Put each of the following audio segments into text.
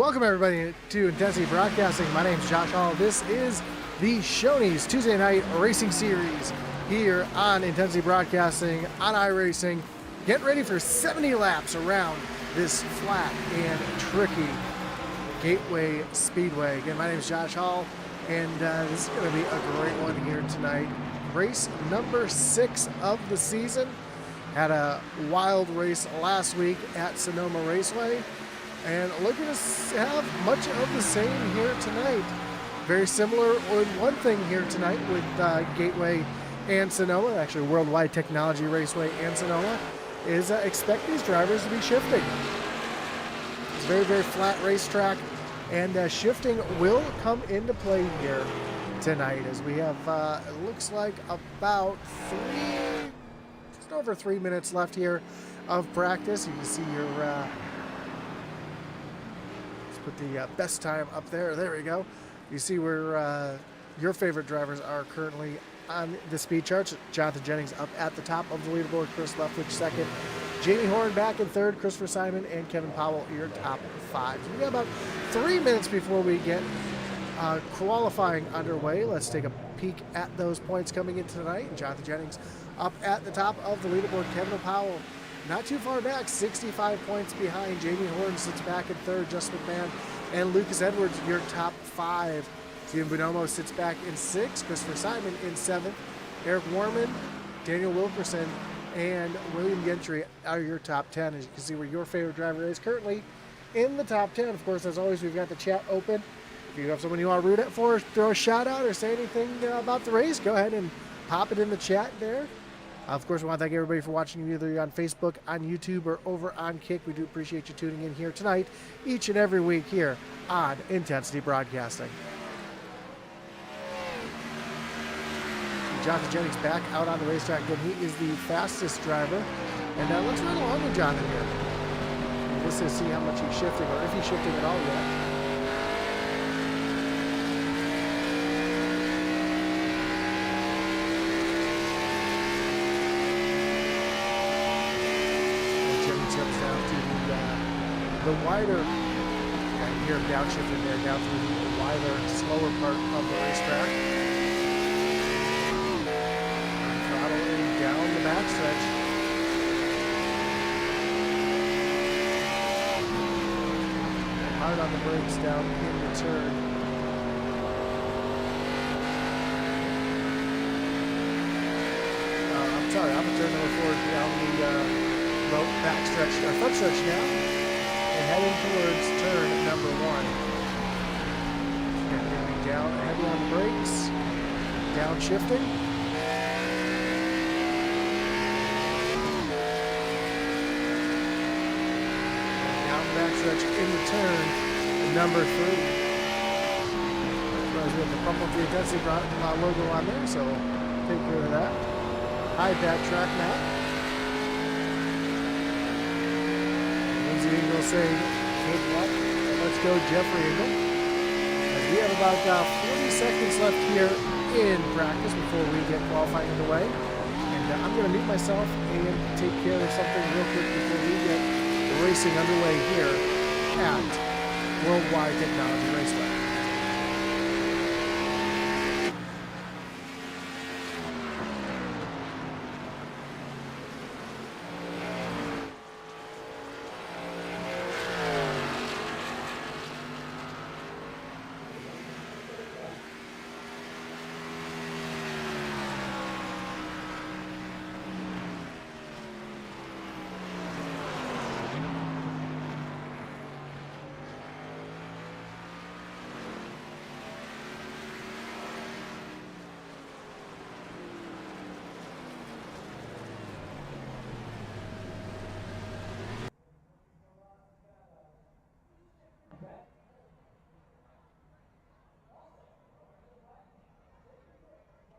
Welcome everybody to Intensity Broadcasting. My name is Josh Hall. This is the Shoney's Tuesday Night Racing Series here on Intensity Broadcasting on iRacing. Get ready for 70 laps around this flat and tricky Gateway Speedway. Again, my name is Josh Hall, and this is going to be a great one here tonight. Race number 6 of the season. Had a wild race last week at Sonoma Raceway, and looking to have much of the same here tonight. Very similar in one thing here tonight with Gateway and Sonoma, actually Worldwide Technology Raceway and Sonoma, is expect these drivers to be shifting. It's a very, very flat racetrack, and shifting will come into play here tonight as we have, it looks like about just over 3 minutes left here of practice. You can see your, let's put the best time up there. There we go. You see where your favorite drivers are currently on the speed charts. Jonathan Jennings up at the top of the leaderboard, Chris Leftwich second, Jamie Horn back in third, Christopher Simon and Kevin Powell your top 5. So we got about 3 minutes before we get qualifying underway. Let's take a peek at those points coming in tonight. Jonathan Jennings up at the top of the leaderboard. Kevin Powell not too far back, 65 points behind. Jamie Horn sits back in third. Justin McMahon and Lucas Edwards your top 5. Steven Bonomo sits back in 6th. Christopher Simon in 7th. Eric Warman, Daniel Wilkerson, and William Gentry are your top 10. As you can see where your favorite driver is currently in the top 10. Of course, as always, we've got the chat open. If you have someone you want to root it for, throw a shout out or say anything about the race, go ahead and pop it in the chat there. Of course, we want to thank everybody for watching, either on Facebook, on YouTube, or over on Kick. We do appreciate you tuning in here tonight, each and every week here on Intensity Broadcasting. Jonathan Jennings back out on the racetrack again. He is the fastest driver. And let's run along with Jonathan here. Let's see how much he's shifting, or if he's shifting at all yet. The wider, you hear him downshifting there, down through the wider, slower part of the racetrack. And throttling down the backstretch. Hard on the brakes down in the turn. I'm sorry, I'm going to turn number 4 down the backstretch, or front stretch now. Heading towards turn number 1. And going to be down heavy on the brakes, downshifting. Down the backstretch into turn number 3. Runs with the Pump Up the Intensity logo on there, so take care of that. High pad track now. Ingle saying, good luck, let's go Jeffrey Ingle. As we have about 40 seconds left here in practice before we get qualifying underway. And I'm going to mute myself and take care of something real quick before we get racing underway here at Worldwide Technology Raceway.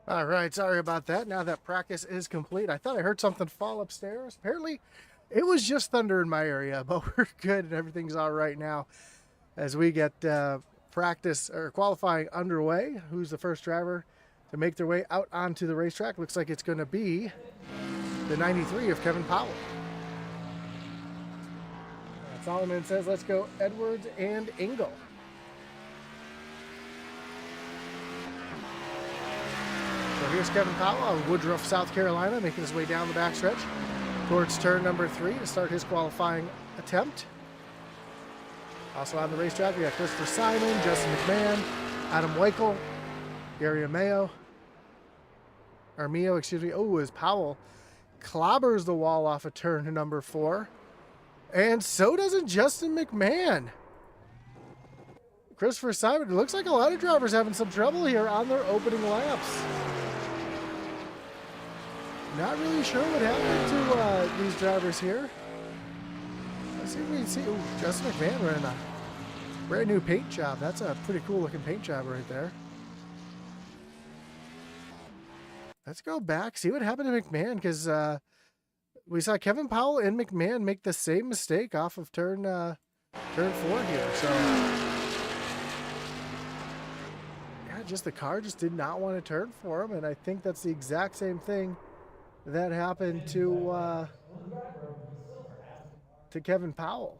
All right, sorry about that. Now that practice is complete, I thought I heard something fall upstairs. Apparently, it was just thunder in my area, but we're good and everything's all right now as we get practice or qualifying underway. Who's the first driver to make their way out onto the racetrack? Looks like it's going to be the 93 of Kevin Powell. Solomon says, let's go Edwards and Engel. So here's Kevin Powell out of Woodruff, South Carolina, making his way down the backstretch towards turn number 3 to start his qualifying attempt. Also on the racetrack, we got Christopher Simon, Justin McMahon, Adam Weichel, Gary Mio, excuse me. Oh, as Powell clobbers the wall off of turn number 4. And so doesn't Justin McMahon. Christopher Simon, it looks like a lot of drivers having some trouble here on their opening laps. Not really sure what happened to these drivers here. Let's see if we can see. Ooh, Justin McMahon running a brand new paint job. That's a pretty cool looking paint job right there. Let's go back, see what happened to McMahon, because we saw Kevin Powell and McMahon make the same mistake off of turn 4 here. So yeah, just the car just did not want to turn for him, and I think that's the exact same thing that happened to Kevin Powell.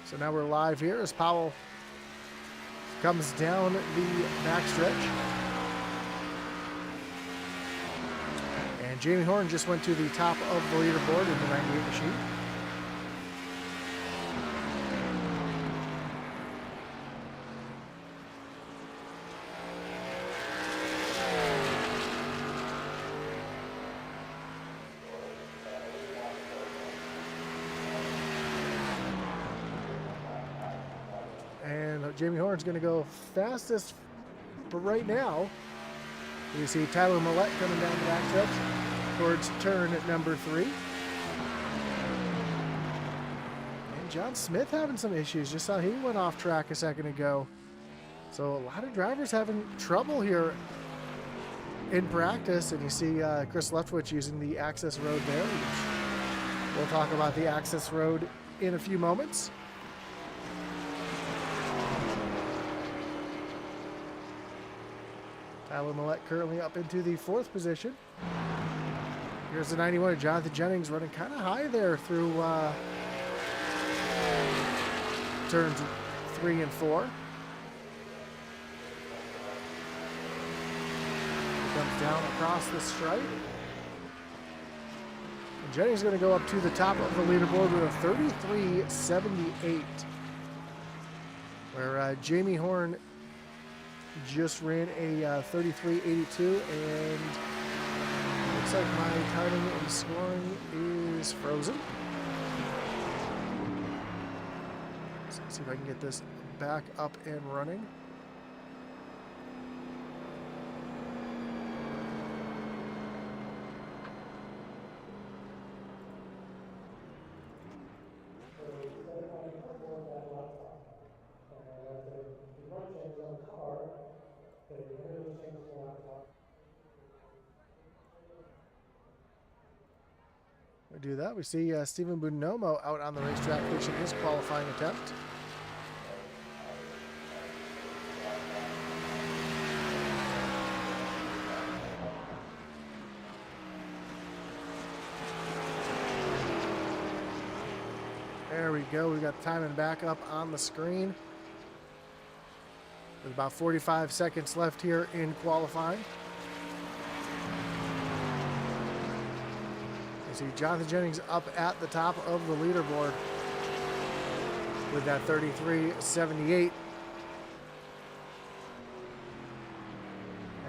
So now we're live here as Powell comes down the backstretch. And Jamie Horn just went to the top of the leaderboard in the 98 machine. And Jamie Horn's going to go fastest for right now. You see Tyler Millette coming down the backstretch towards turn number 3. And John Smith having some issues. Just saw he went off track a second ago. So a lot of drivers having trouble here in practice. And you see Chris Leftwich using the access road there. We'll talk about the access road in a few moments. Tyler Millette currently up into the 4th position. Here's the 91 of Jonathan Jennings running kind of high there through turns 3 and 4. He comes down across the stripe. And Jennings is going to go up to the top of the leaderboard with a 33.78, where Jamie Horn just ran a 33.82, and looks like my timing and scoring is frozen. So let's see if I can get this back up and running. We do that. We see Stephen Bonomo out on the racetrack finishing his qualifying attempt. There we go. We got timing back up on the screen. With about 45 seconds left here in qualifying. You see Jonathan Jennings up at the top of the leaderboard with that 33.78.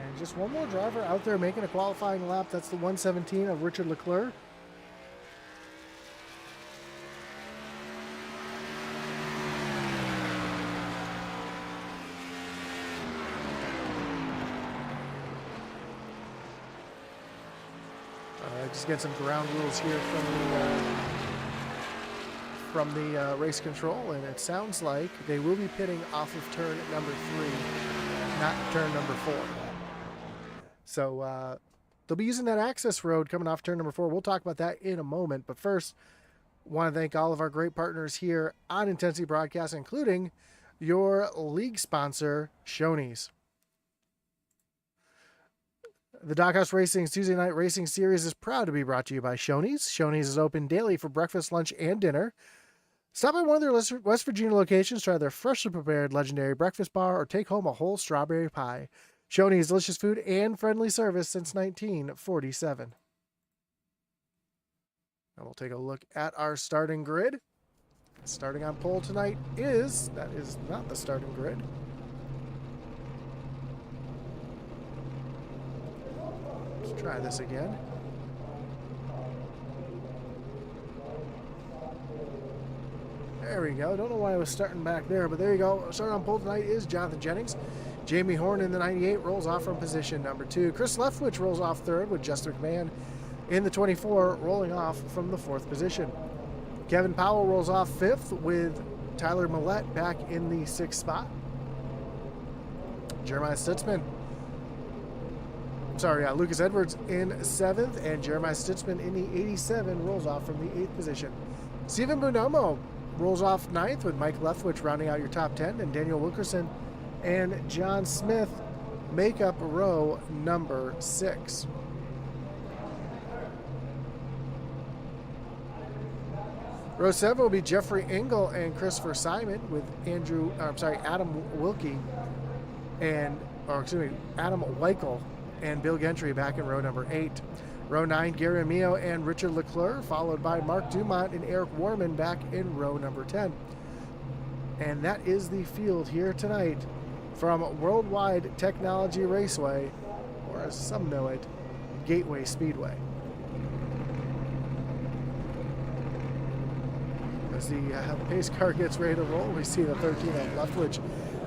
And just one more driver out there making a qualifying lap. That's the 117 of Richard Leclerc. Just get some ground rules here from the race control, and it sounds like they will be pitting off of turn number 3, not turn number 4. So they'll be using that access road coming off turn number 4. We'll talk about that in a moment, but first, want to thank all of our great partners here on Intensity Broadcast, including your league sponsor, Shoney's. The Doghouse Racing's Tuesday Night Racing Series is proud to be brought to you by Shoney's. Shoney's is open daily for breakfast, lunch, and dinner. Stop by one of their West Virginia locations, try their freshly prepared legendary breakfast bar, or take home a whole strawberry pie. Shoney's delicious food and friendly service since 1947. And we'll take a look at our starting grid. Starting on pole tonight that is not the starting grid. Let's try this again. There we go. Don't know why I was starting back there, but there you go. Starting on pole tonight is Jonathan Jennings. Jamie Horn in the 98 rolls off from position number 2. Chris Leftwich rolls off 3rd with Justin McMahon in the 24 rolling off from the 4th position. Kevin Powell rolls off 5th with Tyler Millette back in the 6th spot. Lucas Edwards in 7th, and Jeremiah Stutzman in the 87 rolls off from the 8th position. Stephen Bonomo rolls off 9th with Mike Leftwich rounding out your top 10, and Daniel Wilkerson and John Smith make up row number 6. Row 7 will be Jeffrey Engel and Christopher Simon with Adam Wilkie Adam Weichel and Bill Gentry back in row number 8. Row 9, Gary Amio and Richard Leclerc, followed by Mark Dumont and Eric Warman back in row number 10. And that is the field here tonight from Worldwide Technology Raceway, or as some know it, Gateway Speedway. As the pace car gets ready to roll, we see the 13 of Leftwich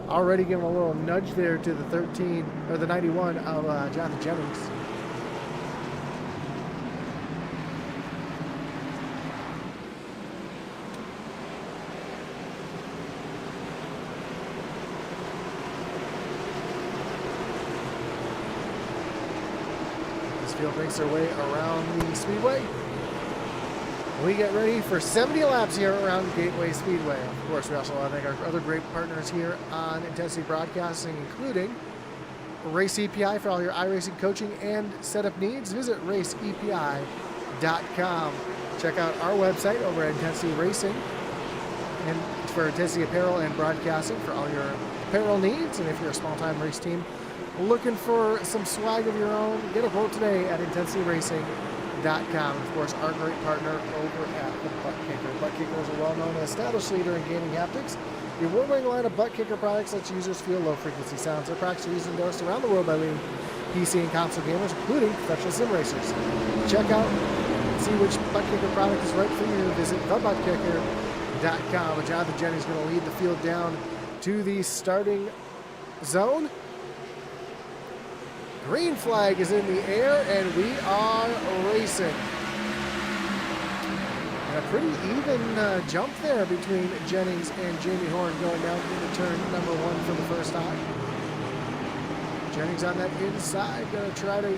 already giving a little nudge there to the 13 or the 91 of Jonathan Jennings. This field makes their way around the speedway. We get ready for 70 laps here around Gateway Speedway. Of course, we also want to thank our other great partners here on Intensity Broadcasting, including Race EPI for all your iRacing coaching and setup needs. Visit raceepi.com. Check out our website over at Intensity Racing and for Intensity Apparel and Broadcasting for all your apparel needs. And if you're a small-time race team looking for some swag of your own, get a quote today at Intensity Racing. Of course, our great partner over at the Butt Kicker. Butt Kicker is a well-known and established leader in gaming haptics. The award-winning line of Butt Kicker products lets users feel low-frequency sounds. Their products are used and endorsed around the world by leading PC and console gamers, including professional sim racers. Check out and see which Butt Kicker product is right for you. Visit thebuttkicker.com. And Jonathan Jennings is going to lead the field down to the starting zone. Green flag is in the air, and we are racing. And a pretty even jump there between Jennings and Jamie Horn going down into turn number 1 for the first time. Jennings on that inside, going to try to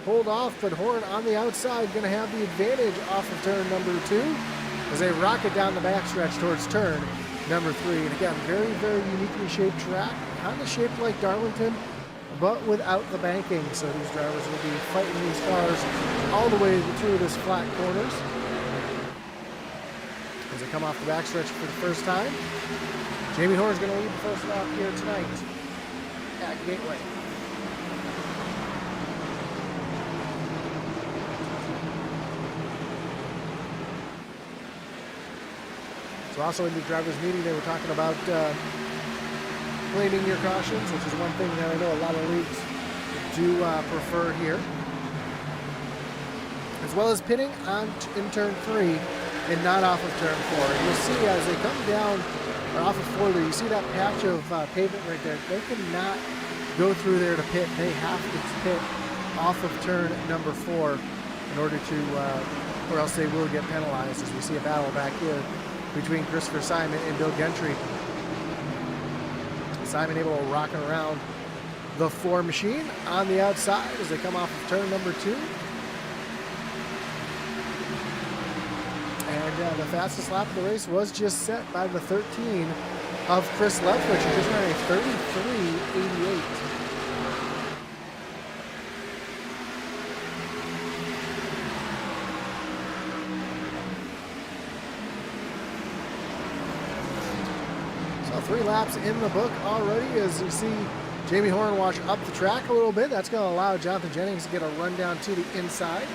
hold off, but Horn on the outside going to have the advantage off of turn number 2 as they rocket down the backstretch towards turn number 3. And again, very, very uniquely shaped track, kind of shaped like Darlington, but without the banking, so these drivers will be fighting these cars all the way through this flat corners. As they come off the backstretch for the first time, Jamie Horn is going to lead the first lap here tonight at Gateway. So also in the drivers' meeting, they were talking about claiming your cautions, which is one thing that I know a lot of leagues do prefer here, as well as pitting in turn 3 and not off of turn 4. And you'll see as they come down or off of 4 there, you see that patch of pavement right there. They cannot go through there to pit. They have to pit off of turn number 4 in order to, or else they will get penalized, as we see a battle back here between Christopher Simon and Bill Gentry. Simon able to rock around the 4 machine on the outside as they come off of turn number 2. And the fastest lap of the race was just set by the 13 of Chris Leftwich, who just ran a 33.88. So 3 laps in the book already, as you see Jamie Horn wash up the track a little bit. That's going to allow Jonathan Jennings to get a run down to the inside.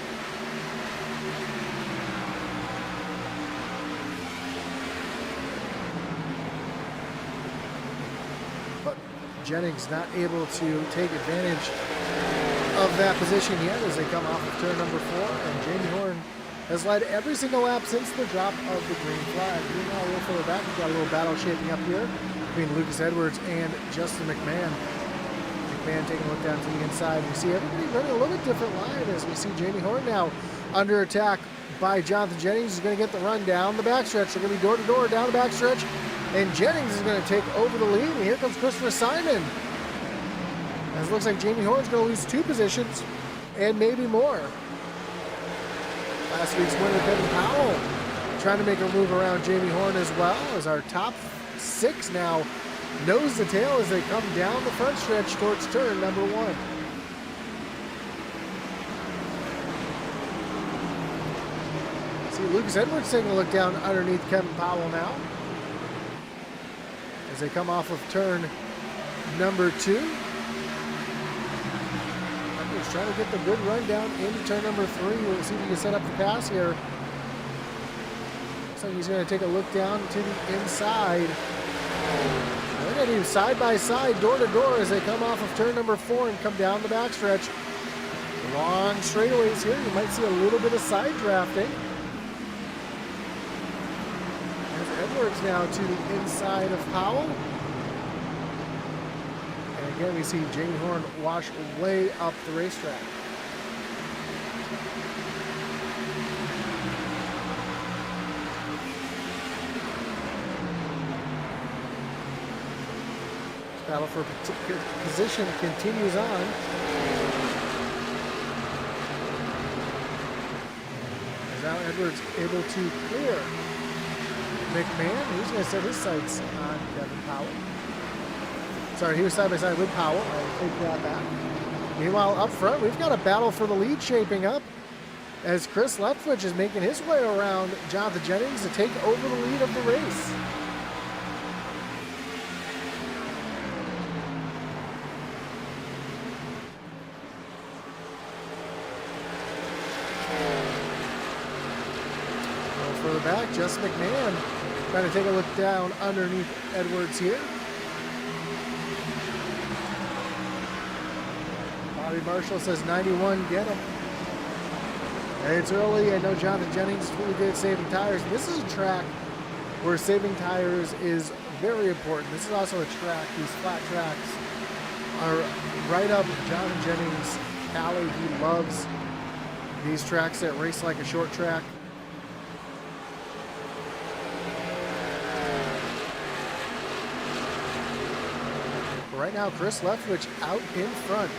But Jennings not able to take advantage of that position yet as they come off of turn number 4, and Jamie Horn has led every single lap since the drop of the green flag. Meanwhile, a little further back, we've got a little battle shaping up here between Lucas Edwards and Justin McMahon. McMahon taking a look down to the inside. We see everybody running a little bit different line as we see Jamie Horn now under attack by Jonathan Jennings. He's going to get the run down the backstretch. They're going to be door to door down the backstretch, and Jennings is going to take over the lead. And here comes Christopher Simon. As it looks like Jamie Horn's going to lose 2 positions and maybe more. Last week's winner, Kevin Powell, trying to make a move around Jamie Horn as well, as our top 6 now nose to tail as they come down the front stretch towards turn number 1. See Lucas Edwards taking a look down underneath Kevin Powell now as they come off of turn number 2. Edwards trying to get the good run down into turn number 3. We'll see if he can set up the pass here. Looks like he's going to take a look down to the inside. They're going to do side by side, door to door as they come off of turn number 4 and come down the backstretch. Long straightaways here. You might see a little bit of side drafting. As Edwards now to the inside of Powell. And again, we see Jamie Horn wash way up the racetrack. Battle for position continues on. As now Edwards able to clear McMahon. He's going to set his sights on Kevin Powell. Sorry, he was side by side with Powell. I take that back. Meanwhile, up front, we've got a battle for the lead shaping up as Chris Leftwich is making his way around Jonathan Jennings to take over the lead of the race. Further back, Justin McMahon trying to take a look down underneath Edwards here. Bobby Marshall says 91, get him. It's early. I know Jonathan Jennings is really good at saving tires. This is a track where saving tires is very important. This is also a track, these flat tracks are right up Jonathan Jennings' alley. He loves these tracks that race like a short track. Right now, Chris Leftwich out in front.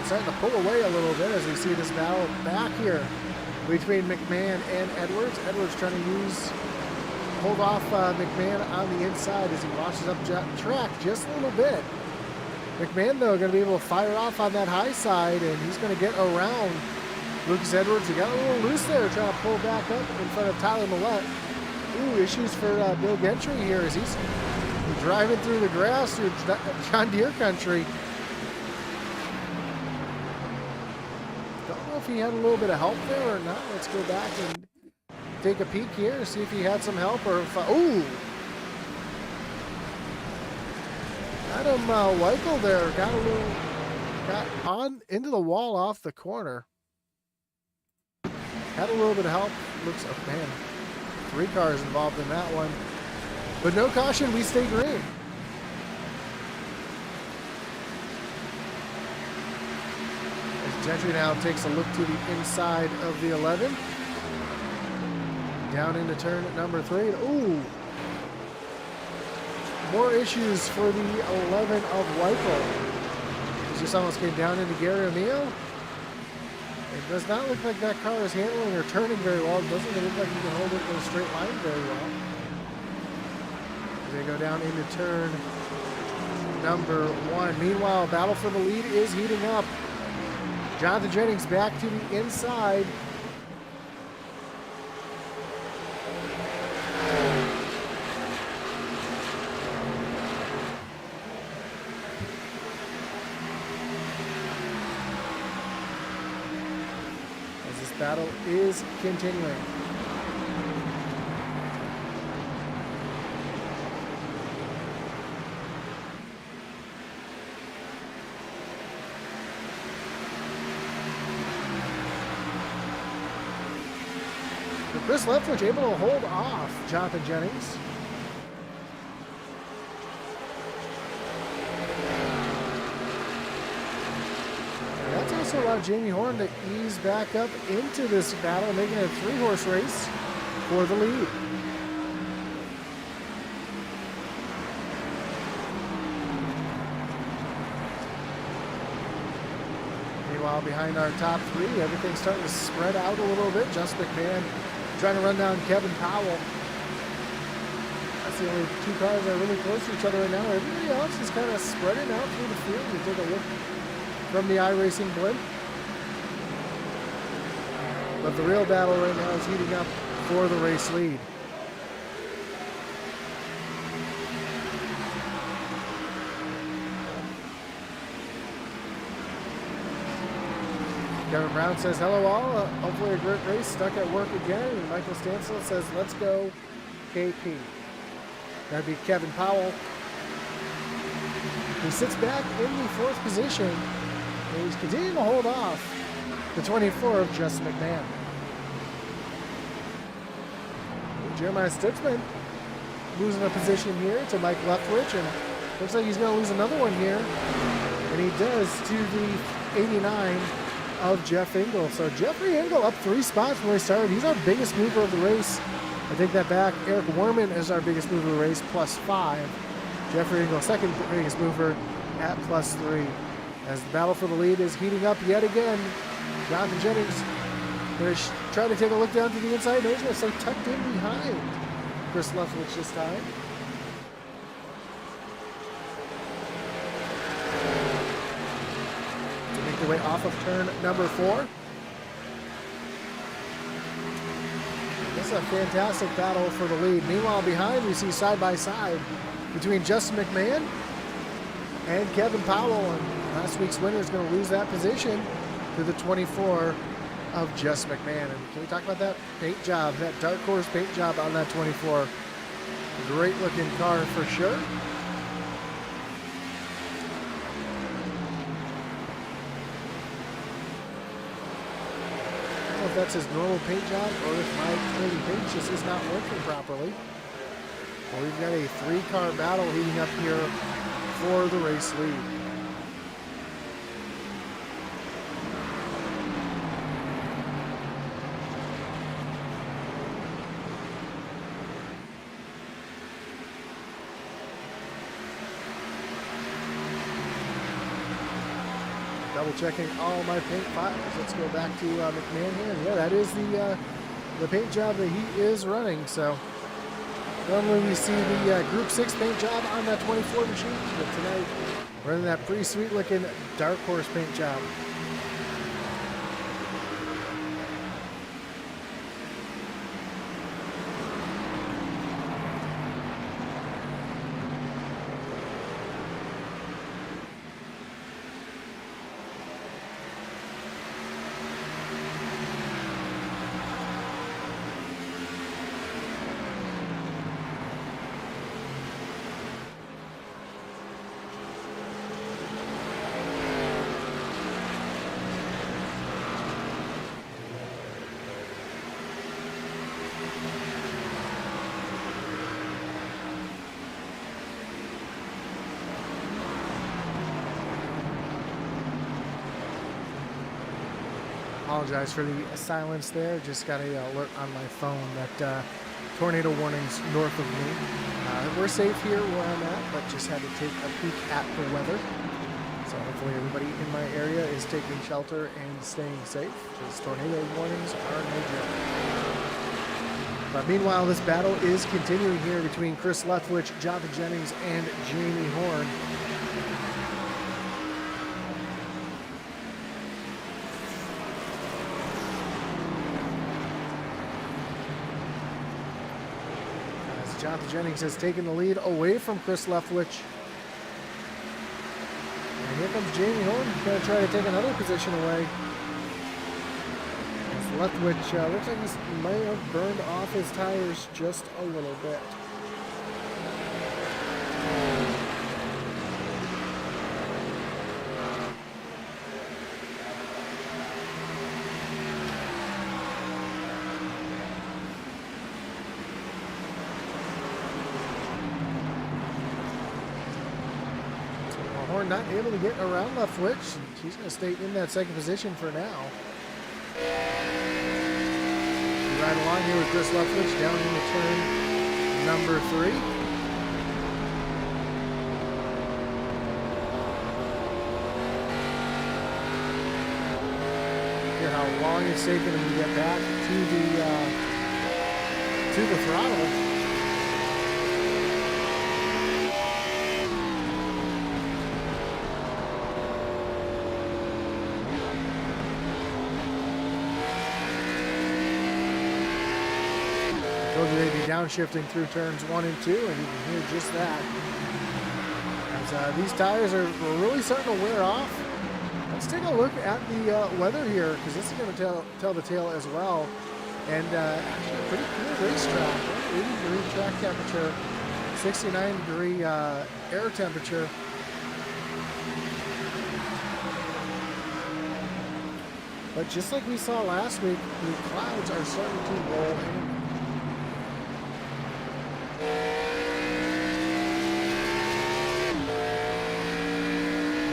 Starting to pull away a little bit as we see this battle back here between McMahon and Edwards. Edwards trying to hold off McMahon on the inside as he washes up track just a little bit. McMahon, though, going to be able to fire off on that high side, and he's going to get around Lucas Edwards. He got a little loose there, trying to pull back up in front of Tyler Millette. Ooh, issues for Bill Gentry here as he's driving through the grass through John Deere country. Don't know if he had a little bit of help there or not. Let's go back and take a peek here, see if he had some help or if, ooh! Adam Weichel there got on into the wall off the corner. Had a little bit of help. Looks like, man, 3 cars involved in that one. But no caution, we stay green. As Gentry now takes a look to the inside of the 11. Down into turn number 3. Ooh. More issues for the 11 of Weichel. He just almost came down into Gary O'Neill. It does not look like that car is handling or turning very well. It doesn't look like he can hold it in a straight line very well. They go down into turn number 1. Meanwhile, battle for the lead is heating up. Jonathan Jennings back to the inside. battle is continuing. But Chris Leftwich able to hold off Jonathan Jennings. Also allowed Jamie Horn to ease back up into this battle, making it a 3-horse race for the lead. Meanwhile, behind our top 3, everything's starting to spread out a little bit. Justin McMahon trying to run down Kevin Powell. That's the only 2 cars that are really close to each other right now. Everybody else is kind of spreading out through the field. You take a look from the iRacing blimp. But the real battle right now is heating up for the race lead. Kevin Brown says, hello all, hopefully a great race, stuck at work again. And Michael Stansel says, let's go KP. That'd be Kevin Powell. He sits back in the 4th position. And he's continuing to hold off the 24 of Justin McMahon. Jeremiah Stutzman losing a position here to Mike Leftwich, and looks like he's going to lose another one here. And he does to the 89 of Jeff Engel. So Jeffrey Engel up 3 spots when we started. He's our biggest mover of the race. I take that back. Eric Werman is our biggest mover of the race, +5. Jeffrey Engel, second biggest mover at +3. As the battle for the lead is heating up yet again. Jonathan Jennings going to try to take a look down to the inside. He's going to stay tucked in behind Chris Leftwich this time. To make their way off of turn number 4. This is a fantastic battle for the lead. Meanwhile, behind we see side by side between Justin McMahon and Kevin Powell. And last week's winner is going to lose that position to the 24 of Justin McMahon. And can we talk about that paint job, that dark horse paint job on that 24? Great looking car for sure. I don't know if that's his normal paint job or if my cleaning paint just is not working properly. Well, we've got a 3-car battle heating up here for the race lead. Double checking all my paint files. Let's go back to McMahon here. Yeah, that is the paint job that he is running. So normally we see the Group 6 paint job on that 24 machine, but tonight we're running that pretty sweet looking dark horse paint job. Apologize for the silence there. Just got an alert on my phone that tornado warnings north of me. We're safe here where I'm at, but just had to take a peek at the weather. So hopefully everybody in my area is taking shelter and staying safe, because tornado warnings are no joke. But meanwhile, this battle is continuing here between Chris Leftwich, Jonathan Jennings, and Jamie Horn. Jonathan Jennings has taken the lead away from Chris Leftwich. And here comes Jamie Horn. He's going to try to take another position away. As Leftwich looks like this may have burned off his tires just a little bit. Horn not able to get around Leftwich. He's going to stay in that second position for now. Right along here with Chris Leftwich down into turn number 3. Hear how long it's taking him to get back to the throttle. They'd be downshifting through turns 1 and 2, and you can hear just that. As these tires are really starting to wear off. Let's take a look at the weather here, because this is going to tell the tale as well. And actually a pretty cool racetrack. 80-degree track temperature, 69-degree air temperature. But just like we saw last week, the clouds are starting to roll in.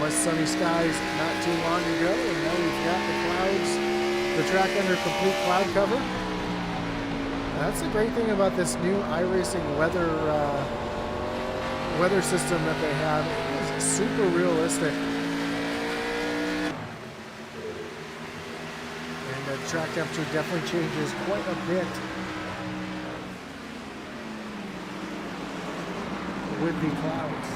Was sunny skies not too long ago, and now we've got the clouds, the track under complete cloud cover. That's the great thing about this new iRacing weather system that they have. It is super realistic. And the track temperature definitely changes quite a bit with the clouds.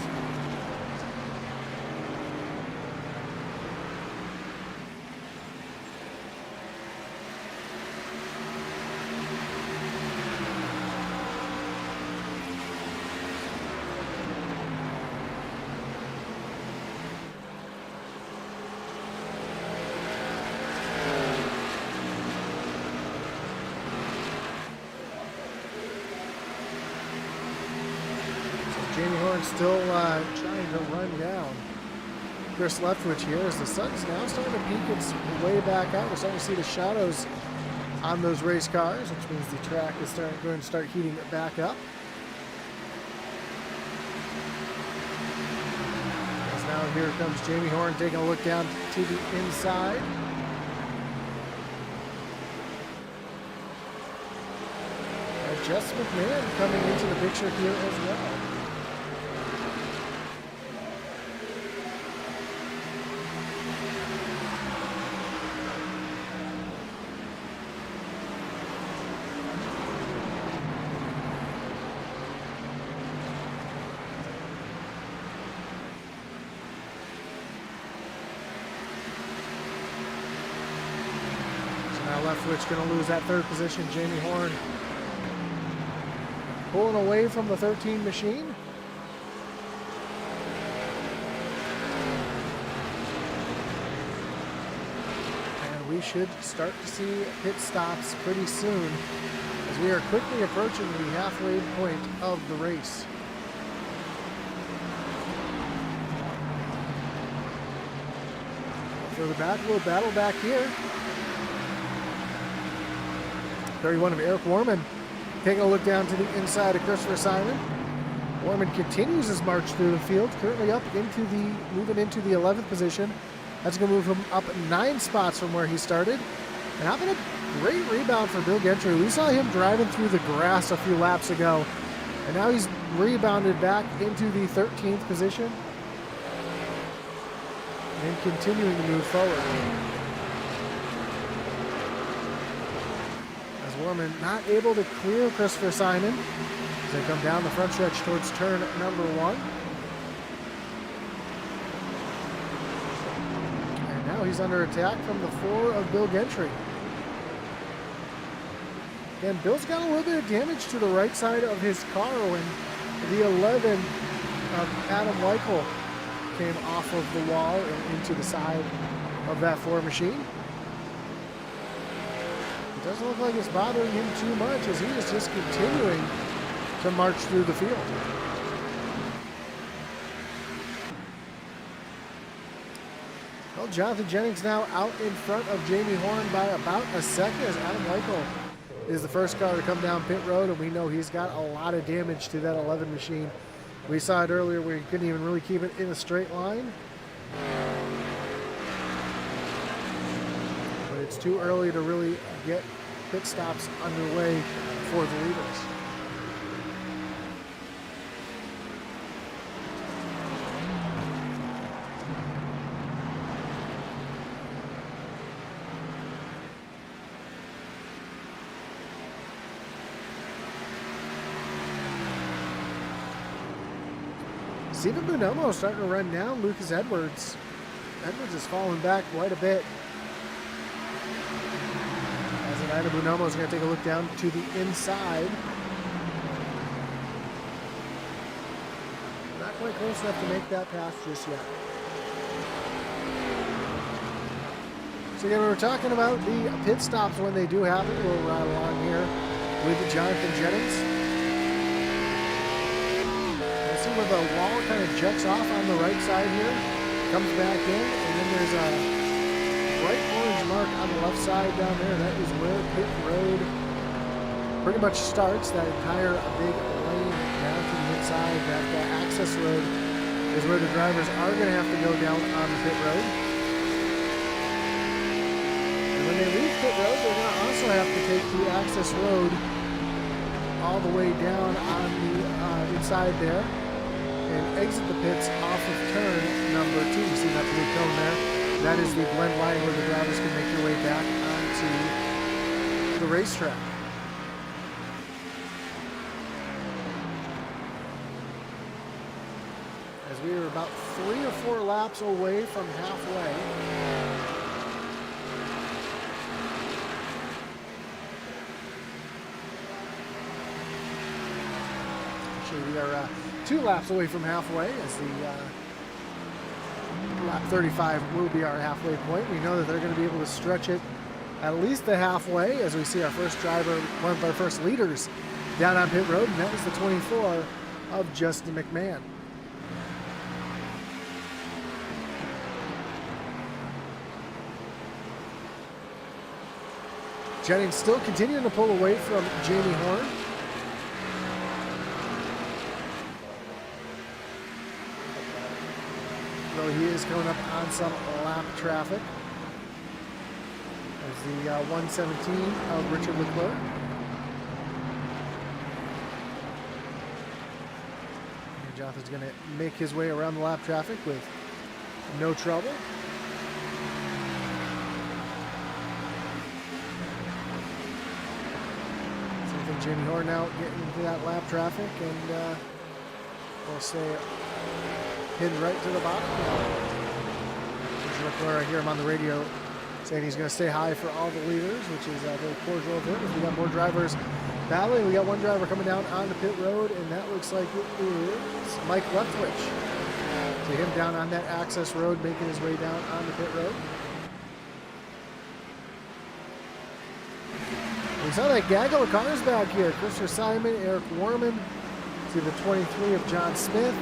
Jamie Horn still trying to run down Chris Leftwich here as the sun's now starting to peek its way back out. We're starting to see the shadows on those race cars, which means the track is going to start heating it back up. As now here comes Jamie Horn taking a look down to the inside. And Jess McMahon coming into the picture here as well. Leftwich going to lose that third position. Jamie Horn pulling away from the 13 machine. And we should start to see pit stops pretty soon as we are quickly approaching the halfway point of the race. So the battle back here. 31 of Eric Warman taking a look down to the inside of Christopher Simon. Warman continues his march through the field, currently up moving into the 11th position. That's going to move him up 9 spots from where he started. And having a great rebound for Bill Gentry. We saw him driving through the grass a few laps ago, and now he's rebounded back into the 13th position and continuing to move forward. Warman not able to clear Christopher Simon as they come down the front stretch towards turn number 1. And now he's under attack from the 4 of Bill Gentry. And Bill's got a little bit of damage to the right side of his car when the 11 of Adam Weichel came off of the wall and into the side of that 4 machine. doesn't look like it's bothering him too much as he is just continuing to march through the field. Well, Jonathan Jennings now out in front of Jamie Horn by about a second as Adam Weichel is the first car to come down pit road, and we know he's got a lot of damage to that 11 machine. We saw it earlier where he couldn't even really keep it in a straight line. But it's too early to really get pit stops underway for the leaders. Stephen Bonomo starting to run down Lucas Edwards. Edwards is falling back quite a bit. As Ida Bonomo is going to take a look down to the inside. Not quite close enough to make that pass just yet. So again, we were talking about the pit stops when they do happen. We'll ride along here with Jonathan Jennings. See where the wall kind of jets off on the right side here, comes back in, and then there's a bright orange mark on the left side down there. That is where pit road pretty much starts. That entire big lane down to the inside, that access road is where the drivers are going to have to go down on the pit road. And when they leave pit road, they're going to also have to take the access road all the way down on the inside there and exit the pits off of turn number 2. You see that blue cone there? That is the blend line where the drivers can make their way back onto the racetrack. As we are about 3 or 4 laps away from halfway. Actually, we are 2 laps away from halfway as the lap 35 will be our halfway point. We know that they're going to be able to stretch it at least the halfway as we see our first driver, one of our first leaders down on pit road, and that was the 24 of Justin McMahon. Jennings still continuing to pull away from Jamie Horn. He is coming up on some lap traffic. There's the 117 of Richard Leclerc. And Jonathan's going to make his way around the lap traffic with no trouble. Same thing, Jamie Horn now getting into that lap traffic, and we'll say pinned right to the bottom. I hear him on the radio saying he's going to stay high for all the leaders, which is very cordial of him. We got more drivers battling. We got one driver coming down on the pit road, and that looks like it is Mike Leftwich. So him down on that access road, making his way down on the pit road. We saw that gaggle of cars back here. Christopher Simon, Eric Warman. See the 23 of John Smith.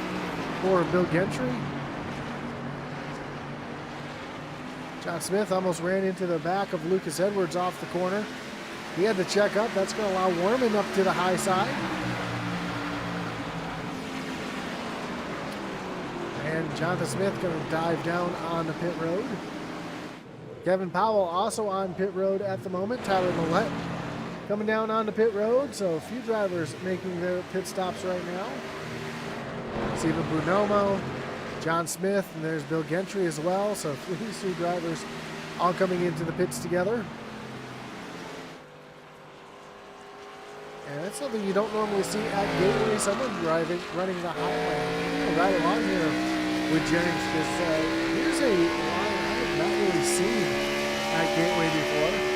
For Bill Gentry. John Smith almost ran into the back of Lucas Edwards off the corner. He had to check up. That's going to allow Warman up to the high side. And Jonathan Smith going to dive down on the pit road. Kevin Powell also on pit road at the moment. Tyler Millette coming down on the pit road. So a few drivers making their pit stops right now. Stephen Bonomo, John Smith, and there's Bill Gentry as well. So these 2 drivers all coming into the pits together. And that's something you don't normally see at Gateway. Someone running the highway right along here with Jennings. Because here's a line I have not really seen at Gateway before.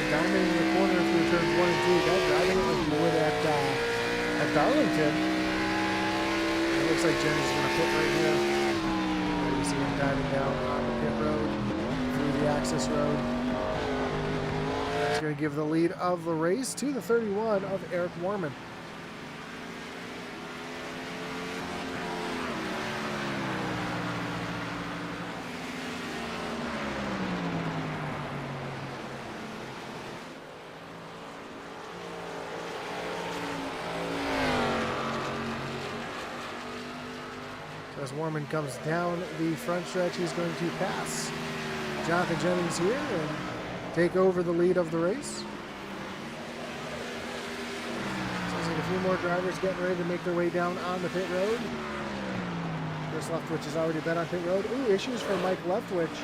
Diamond in the corner through turns 1 and 2. Guys driving it like you would at Darlington. looks like Jennings is going to pit right here. There you see him diving down on the pit road through the access road. That's going to give the lead of the race to the 31 of Eric Warman. As Warman comes down the front stretch, he's going to pass Jonathan Jennings here and take over the lead of the race. Sounds like a few more drivers getting ready to make their way down on the pit road. Chris Leftwich has already been on pit road. Ooh, issues for Mike Leftwich.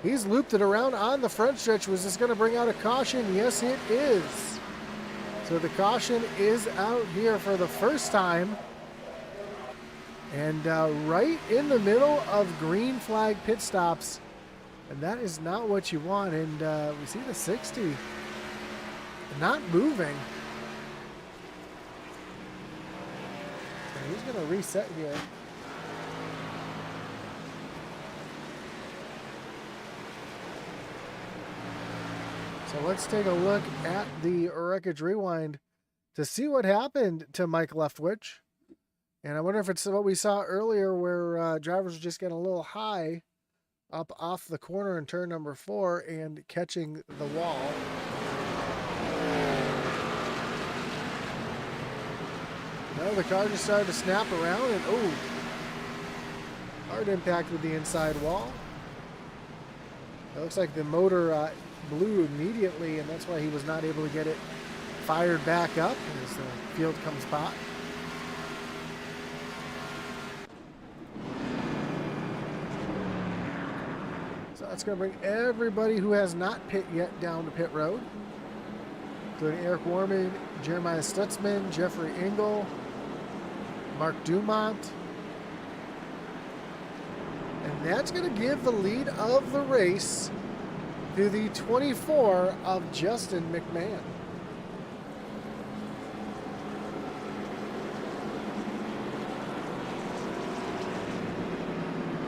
He's looped it around on the front stretch. Was this going to bring out a caution? Yes, it is. So the caution is out here for the first time. And right in the middle of green flag pit stops. And that is not what you want. And we see the 60 not moving. And he's going to reset here. So let's take a look at the wreckage rewind to see what happened to Mike Leftwich. And I wonder if it's what we saw earlier where drivers were just getting a little high up off the corner in turn number 4 and catching the wall. Now the car just started to snap around and oh, hard impact with the inside wall. It looks like the motor blew immediately, and that's why he was not able to get it fired back up as the field comes by. That's going to bring everybody who has not pit yet down to pit road, including Eric Warman, Jeremiah Stutzman, Jeffrey Engel, Mark Dumont. And that's going to give the lead of the race to the 24 of Justin McMahon.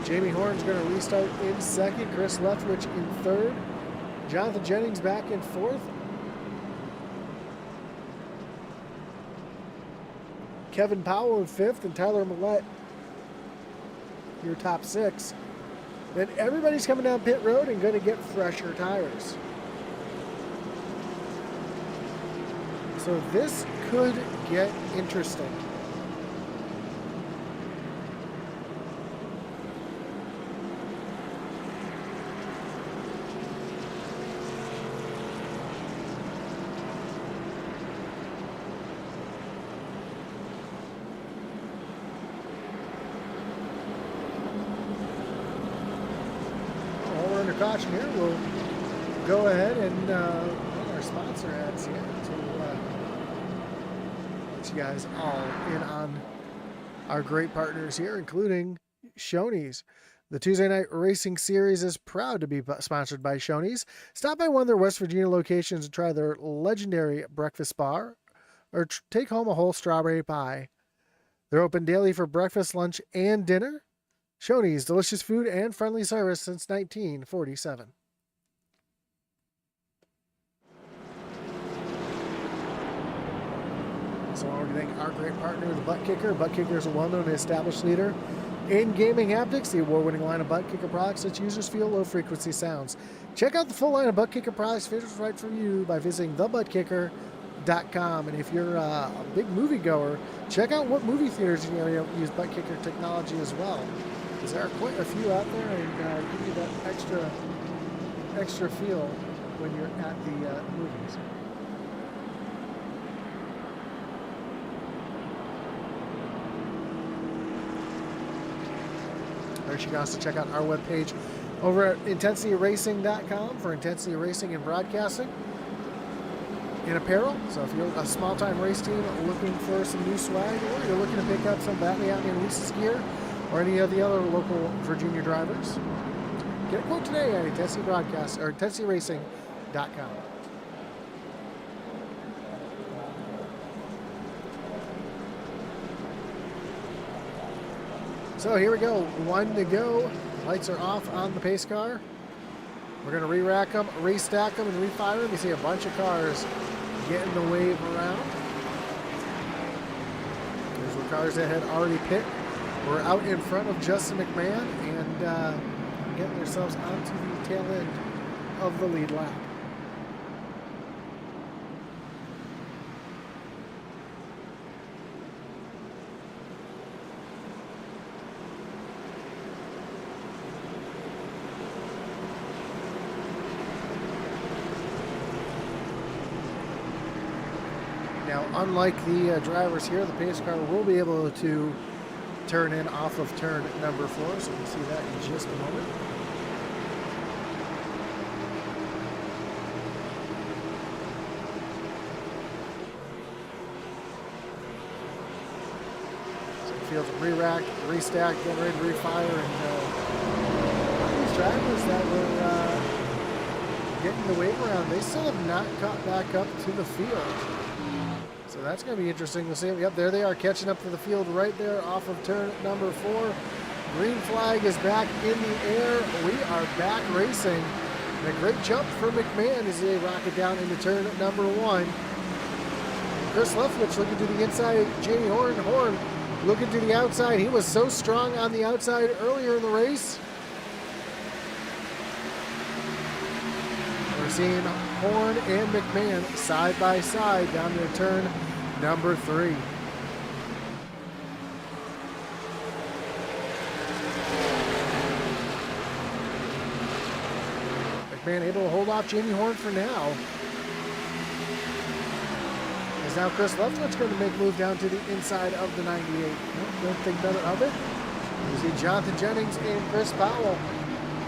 Jamie Horn's going to restart in second. Chris Leftwich in third. Jonathan Jennings back in fourth. Kevin Powell in fifth, and Tyler Millette, your top 6. Then everybody's coming down pit road and going to get fresher tires. So this could get interesting. Caution here, we'll go ahead and run our sponsor ads here to let you guys all in on our great partners here, including Shoney's. The Tuesday Night Racing Series is proud to be sponsored by Shoney's. Stop by one of their West Virginia locations and try their legendary breakfast bar, or take home a whole strawberry pie. They're open daily for breakfast, lunch, and dinner. Shoney's, delicious food and friendly service since 1947. So I want to thank our great partner, the Butt Kicker. Butt Kicker is a well-known and established leader in gaming haptics, the award-winning line of Butt Kicker products that users feel low-frequency sounds. Check out the full line of Butt Kicker products fitted right for you by visiting thebuttkicker.com. And if you're a big moviegoer, check out what movie theaters in your area use Butt Kicker technology as well. Because there are quite a few out there, and give you that extra feel when you're at the movies. Or you can also check out our webpage over at intensityracing.com for Intensity Racing and Broadcasting and Apparel. So if you're a small-time race team looking for some new swag, or you're looking to pick up some Batley and Lisa's gear, or any of the other local Virginia drivers, get a quote today at intensityracing.com. So here we go, 1 to go. Lights are off on the pace car. We're going to re-rack them, restack them, and refire them. You see a bunch of cars getting the wave around. There's the cars that had already pit. We're out in front of Justin McMahon and getting ourselves onto the tail end of the lead lap. Now, unlike the drivers here, the pace car will be able to turn in off of turn number 4, so we'll see that in just a moment. So the field's re-racked, restacked, getting ready to refire, and these drivers that were getting the wave around, they still have not caught back up to the field. So that's going to be interesting to see. Yep, there they are catching up to the field right there off of turn number 4. Green flag is back in the air. We are back racing. And a great jump for McMahon as they rocket down into turn number 1. Chris Leftwich looking to the inside. Jamie Horn looking to the outside. He was so strong on the outside earlier in the race. We're seeing Horn and McMahon side by side down to turn number 3. McMahon able to hold off Jamie Horn for now. As now Chris Leftwood's going to make a move down to the inside of the 98. Don't think better of it. You see Jonathan Jennings and Chris Powell,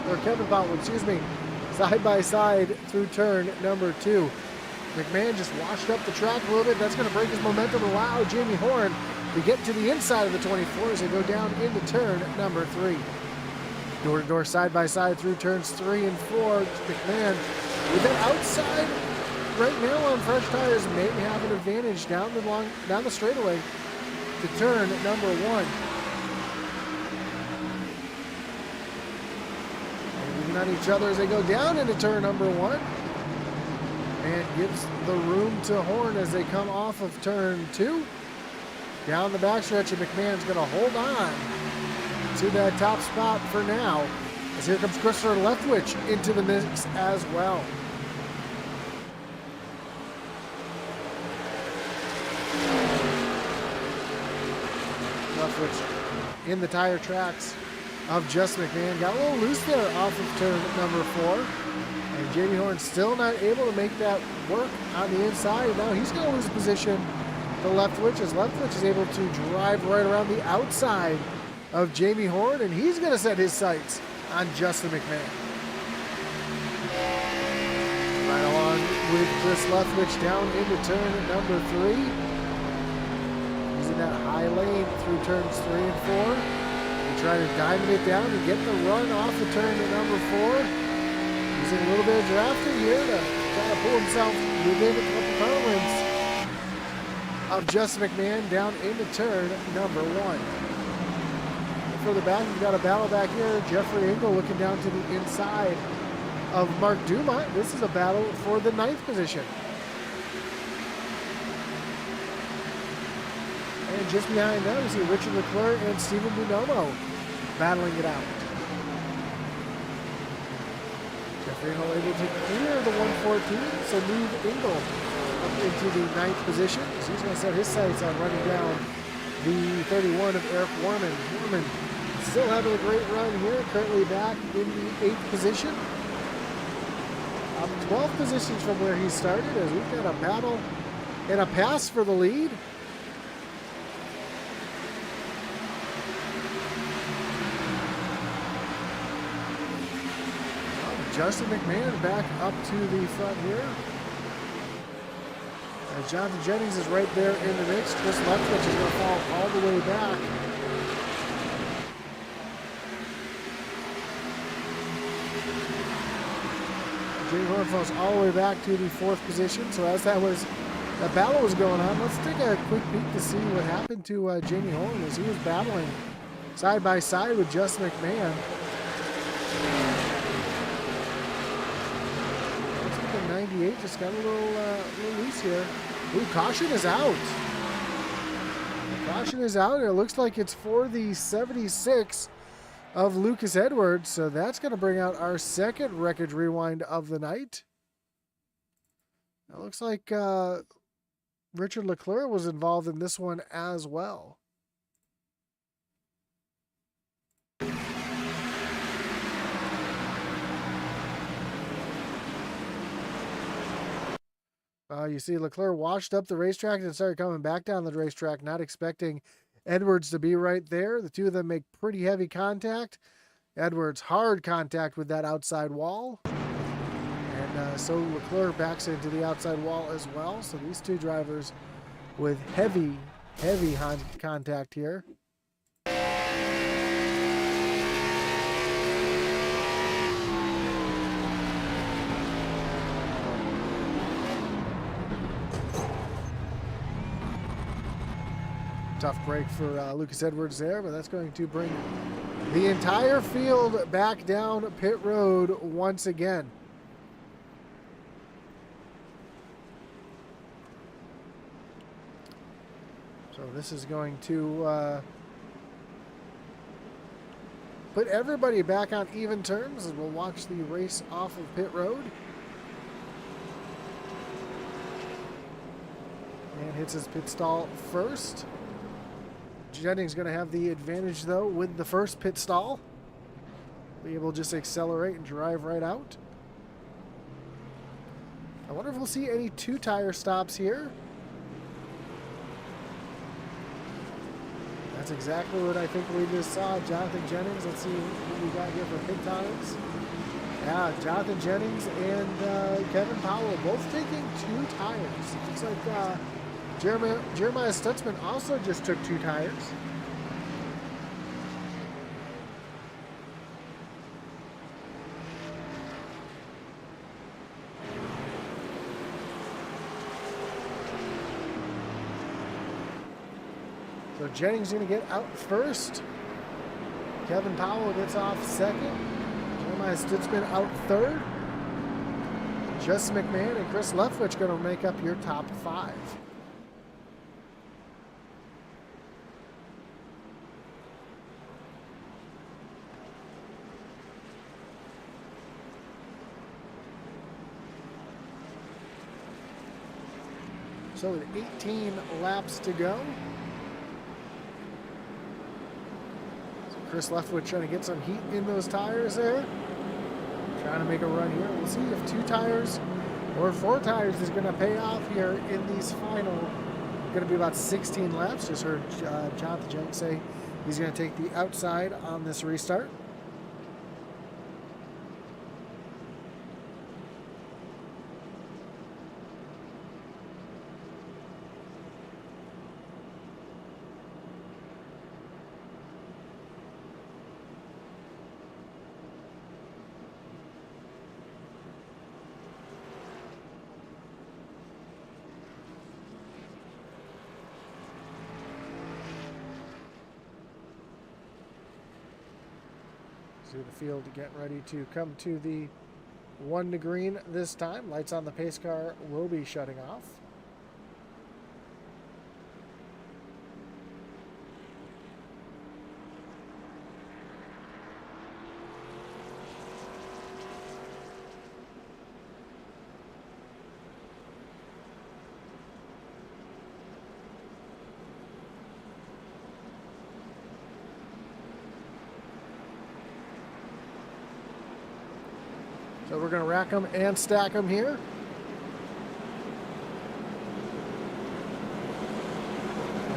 or Kevin Powell, excuse me, side by side through turn number 2. McMahon just washed up the track a little bit. That's going to break his momentum, allow Jamie Horn to get to the inside of the 24 as they go down into turn number 3. Door to door, side by side through turns 3 and 4. McMahon with that outside right now on fresh tires may have an advantage down the straightaway to turn number 1. On each other as they go down into turn number 1, and gives the room to Horn as they come off of turn 2. Down the backstretch, and McMahon's going to hold on to that top spot for now, as here comes Christopher Leftwich into the mix as well. Leftwich in the tire tracks of Justin McMahon. Got a little loose there off of turn number 4. And Jamie Horn still not able to make that work on the inside. Now he's going to lose position to Leftwich, as Leftwich is able to drive right around the outside of Jamie Horn, and he's going to set his sights on Justin McMahon. Right along with Chris Leftwich down into turn number 3. Using that high lane through turns 3 and 4. Trying to diamond it down and get the run off the turn to number 4. Using a little bit of drafting here to try to pull himself within a couple power lengths of Justin McMahon down into turn number 1. Further back, we've got a battle back here. Jeffrey Engel looking down to the inside of Mark Dumont. This is a battle for the 9th position. And just behind them, we see Richard Leclerc and Stephen Bonomo battling it out. Jeffrey Engel able to clear the 114, so move Engel up into the 9th position. So he's going to set his sights on running down the 31 of Eric Warman. Warman still having a great run here, currently back in the 8th position. 12 positions from where he started, as we've got a battle and a pass for the lead. Justin McMahon back up to the front here. As Jonathan Jennings is right there in the mix. Chris Leftwich is going to fall all the way back. Jamie Horn falls all the way back to the 4th position. So as that battle was going on, let's take a quick peek to see what happened to Jamie Horn as he was battling side by side with Justin McMahon. Looks like the 98 just got a little loose here. Ooh, caution is out. Caution is out. It looks like it's for the 76 of Lucas Edwards. So that's going to bring out our second wreckage rewind of the night. It looks like Richard Leclerc was involved in this one as well. You see Leclerc washed up the racetrack and started coming back down the racetrack, not expecting Edwards to be right there. The two of them make pretty heavy contact. Edwards hard contact with that outside wall. And so Leclerc backs into the outside wall as well. So these two drivers with heavy contact here. Tough break for Lucas Edwards there, but that's going to bring the entire field back down pit road once again. So this is going to put everybody back on even terms as we'll watch the race off of pit road. And hits his pit stall first. Jennings going to have the advantage, though, with the first pit stall. Be able to just accelerate and drive right out. I wonder if we'll see any two-tire stops here. That's exactly what I think we just saw. Jonathan Jennings, let's see what we got here for pit times. Yeah, Jonathan Jennings and Kevin Powell both taking two tires. Looks like Jeremiah Stutzman also just took two tires. So Jennings going to get out first. Kevin Powell gets off second. Jeremiah Stutzman out third. Justin McMahon and Chris Leftwich going to make up your top five. So with 18 laps to go. So Chris Leftwood trying to get some heat in those tires there. Trying to make a run here. We'll see if two tires or four tires is going to pay off here in these final. Going to be about 16 laps. Just heard Jonathan Jennings say he's going to take the outside on this restart. See the field getting ready to come to the one to green this time. Lights on the pace car will be shutting off. So we're going to rack them and stack them here.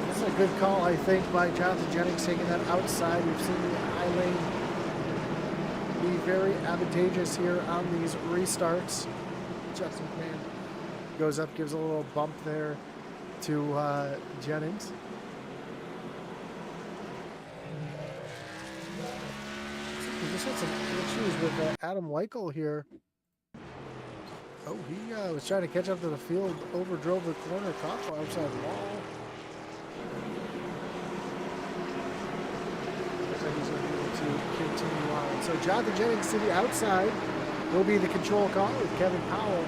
This is a good call, I think, by Jonathan Jennings taking that outside. We've seen the high lane be very advantageous here on these restarts. Justin McMahon goes up, gives a little bump there to Jennings. We just had some issues with Adam Weichel here. Oh, he was trying to catch up to the field, overdrove the corner, caught the outside wall. So Jonathan Jennings to the outside will be the control car with Kevin Powell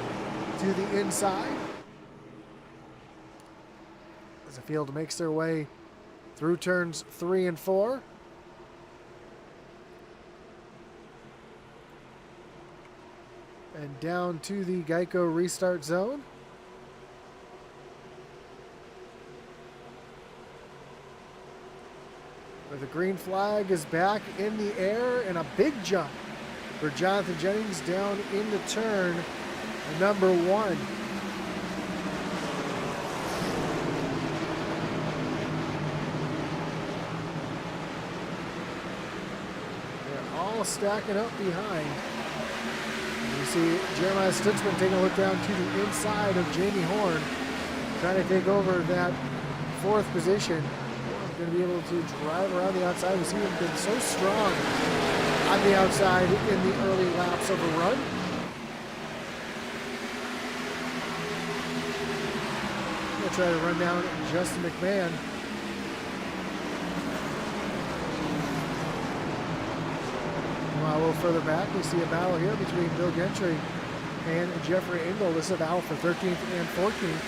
to the inside. As the field makes their way through turns 3 and 4. And down to the Geico restart zone. Where the green flag is back in the air, and a big jump for Jonathan Jennings down into turn number 1. They're all stacking up behind. You see Jeremiah Stutzman taking a look down to the inside of Jamie Horn, trying to take over that 4th position. Going to be able to drive around the outside. We see him been so strong on the outside in the early laps of the run. Going to try to run down Justin McMahon. A little further back, we see a battle here between Bill Gentry and Jeffrey Engel. This is a battle for 13th and 14th.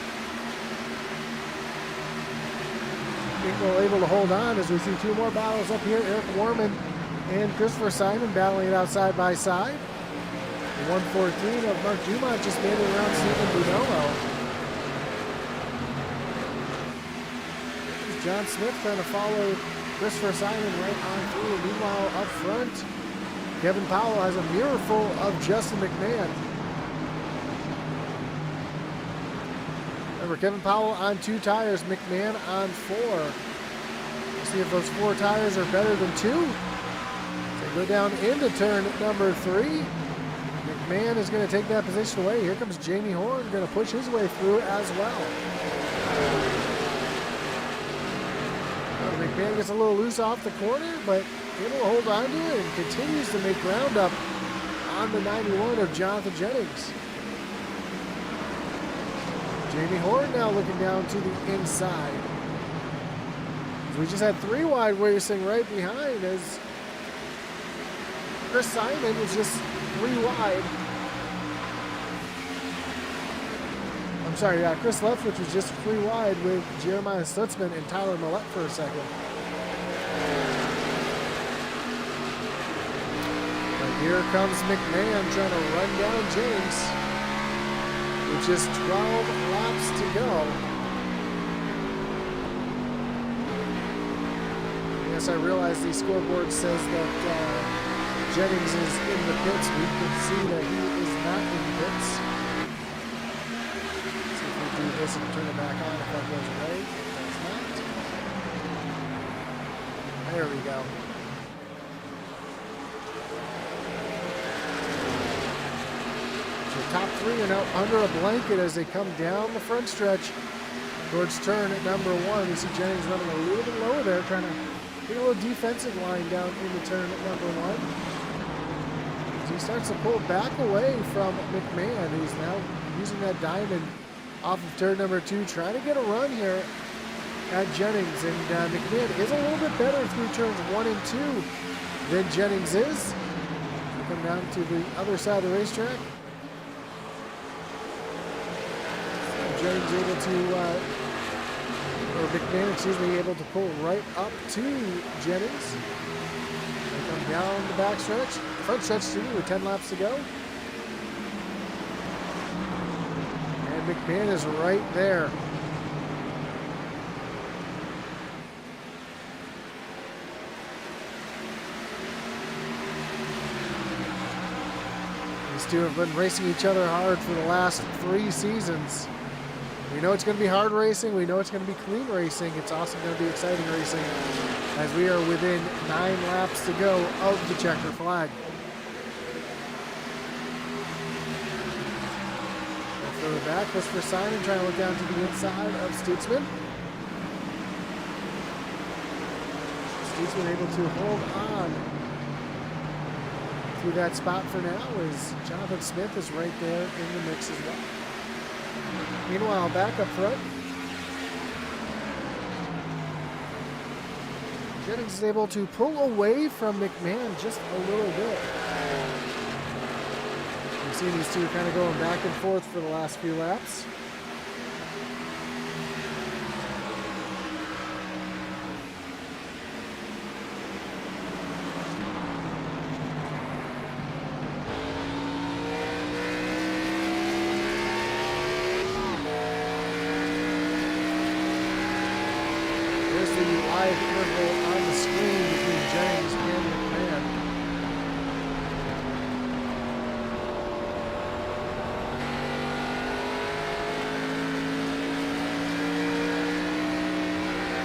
Engel able to hold on as we see 2 more battles up here. Eric Warman and Christopher Simon battling it out side by side. The 114 of Mark Dumont just made it around Stephen Bonello. John Smith trying to follow Christopher Simon right on through. Meanwhile, up front, Kevin Powell has a mirror full of Justin McMahon. Remember, Kevin Powell on 2 tires, McMahon on 4. Let's see if those 4 tires are better than 2. So go down into turn number 3. McMahon is going to take that position away. Here comes Jamie Horn, going to push his way through as well. McMahon gets a little loose off the corner, but able to hold on to it and continues to make ground up on the 91 of Jonathan Jennings. Jamie Horn now looking down to the inside. We just had 3 wide racing right behind as Chris Simon was just 3 wide. I'm sorry, Chris Leftwich was just 3 wide with Jeremiah Stutzman and Tyler Millette for a second. Here comes McMahon trying to run down James with just 12 laps to go. Yes, I realize the scoreboard says that Jennings is in the pits. We can see that he is not in the pits. Let's see if we do this and turn it back on if that goes away. It does not. There we go. Top 3 are now under a blanket as they come down the front stretch towards turn at number 1. We see Jennings running a little bit lower there, trying to get a little defensive line down into turn at number 1. As he starts to pull back away from McMahon, who's now using that diamond off of turn number 2, trying to get a run here at Jennings. And McMahon is a little bit better through turns 1 and 2 than Jennings is. We come down to the other side of the racetrack. Jennings able to, or McMahon, excuse me, able to pull right up to Jennings. They come down the back stretch, front stretch to with 10 laps to go. And McMahon is right there. These 2 have been racing each other hard for the last 3 seasons. We know it's going to be hard racing. We know it's going to be clean racing. It's also going to be exciting racing as we are within 9 laps to go of the checker flag. Further back, Christopher Simon trying to look down to the inside of Stutzman. Stutzman able to hold on through that spot for now as Jonathan Smith is right there in the mix as well. Meanwhile, back up front, Jennings is able to pull away from McMahon just a little bit. We've seen these two kind of going back and forth for the last few laps. Live interval on the screen between Jennings and McMahon.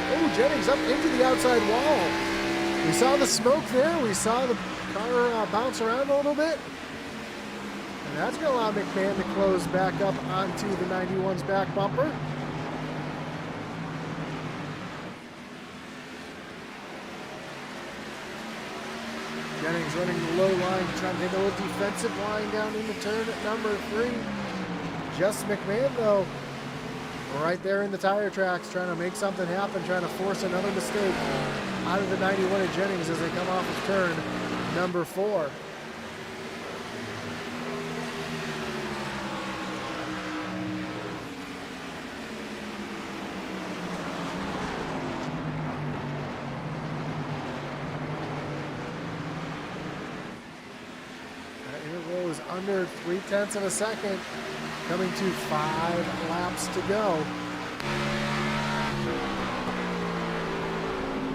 Oh, Jennings up into the outside wall. We saw the smoke there. We saw the car bounce around a little bit. And that's going to allow McMahon to close back up onto the 91's back bumper. Jennings running the low line, trying to take a little defensive line down into turn at number 3. Just McMahon, though, right there in the tire tracks, trying to make something happen, trying to force another mistake out of the 91 of Jennings as they come off of turn number 4. Under 0.3 of a second, coming to 5 laps to go.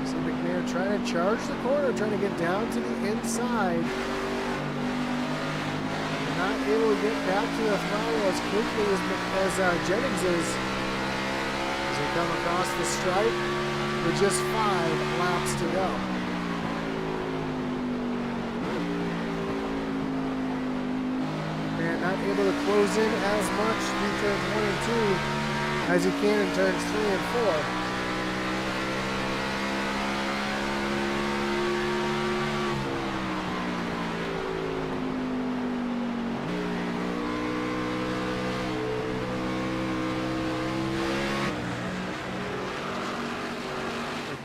See McMahon trying to charge the corner, trying to get down to the inside. Not able to get back to the throttle as quickly as Jennings is. As they come across the stripe with just 5 laps to go. Not able to close in as much through turns 1 and 2 as he can in turns 3 and 4.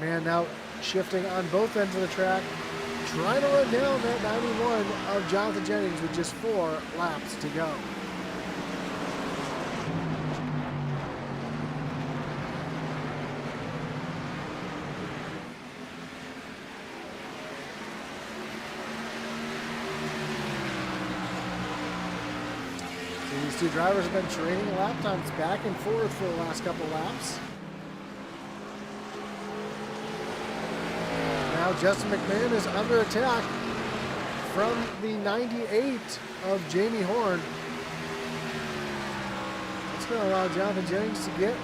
McMahon now shifting on both ends of the track, trying to run down that 91 of Jonathan Jennings with just 4 laps to go. So these two drivers have been trading lap times back and forth for the last couple laps. Now Justin McMahon is under attack from the 98 of Jamie Horn. That's going to allow Jonathan Jennings to get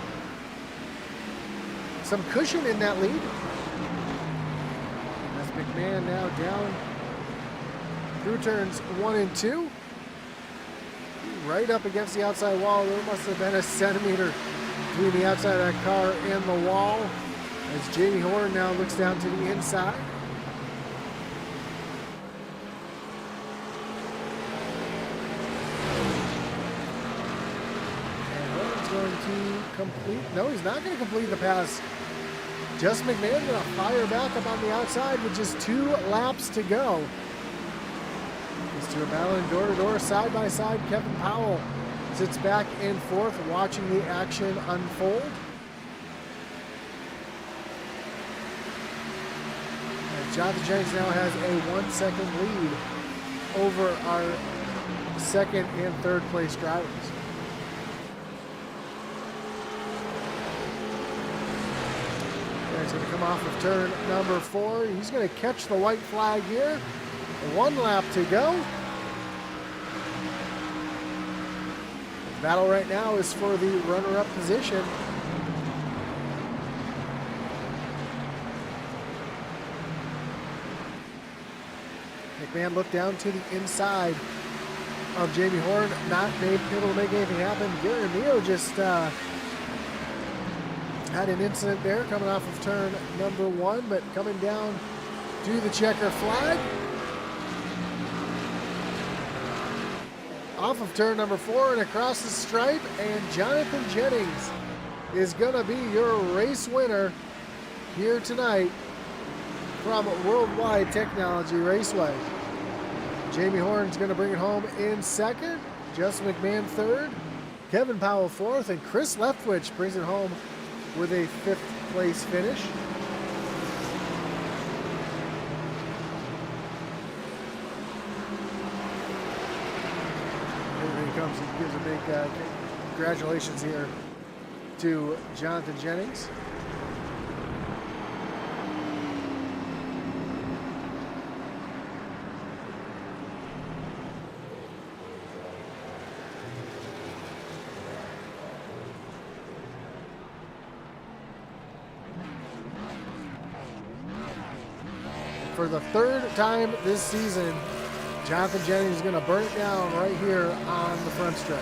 some cushion in that lead. As McMahon now down through turns 1 and 2. Right up against the outside wall. There must have been a centimeter between the outside of that car and the wall. As Jamie Horn now looks down to the inside. And Horn's going to complete, no, he's not going to complete the pass. Just McMahon going to fire back up on the outside with just 2 laps to go. These two are battling door to door, side by side. Kevin Powell sits back and forth watching the action unfold. Jonathan Jennings now has a 1 second lead over our second and third place drivers. He's going to come off of turn number 4. He's going to catch the white flag here. 1 lap to go. The battle right now is for the runner-up position. McMahon looked down to the inside of Jamie Horn, not able to make anything happen. Gary Mio just had an incident there coming off of turn number 1, but coming down to the checker flag. Off of turn number 4 and across the stripe, and Jonathan Jennings is going to be your race winner here tonight from Worldwide Technology Raceway. Jamie Horn's going to bring it home in second. Justin McMahon third. Kevin Powell fourth. And Chris Leftwich brings it home with a 5th place finish. Here he comes. He gives a big congratulations here to Jonathan Jennings. For the 3rd time this season, Jonathan Jennings is going to burn it down right here on the front stretch.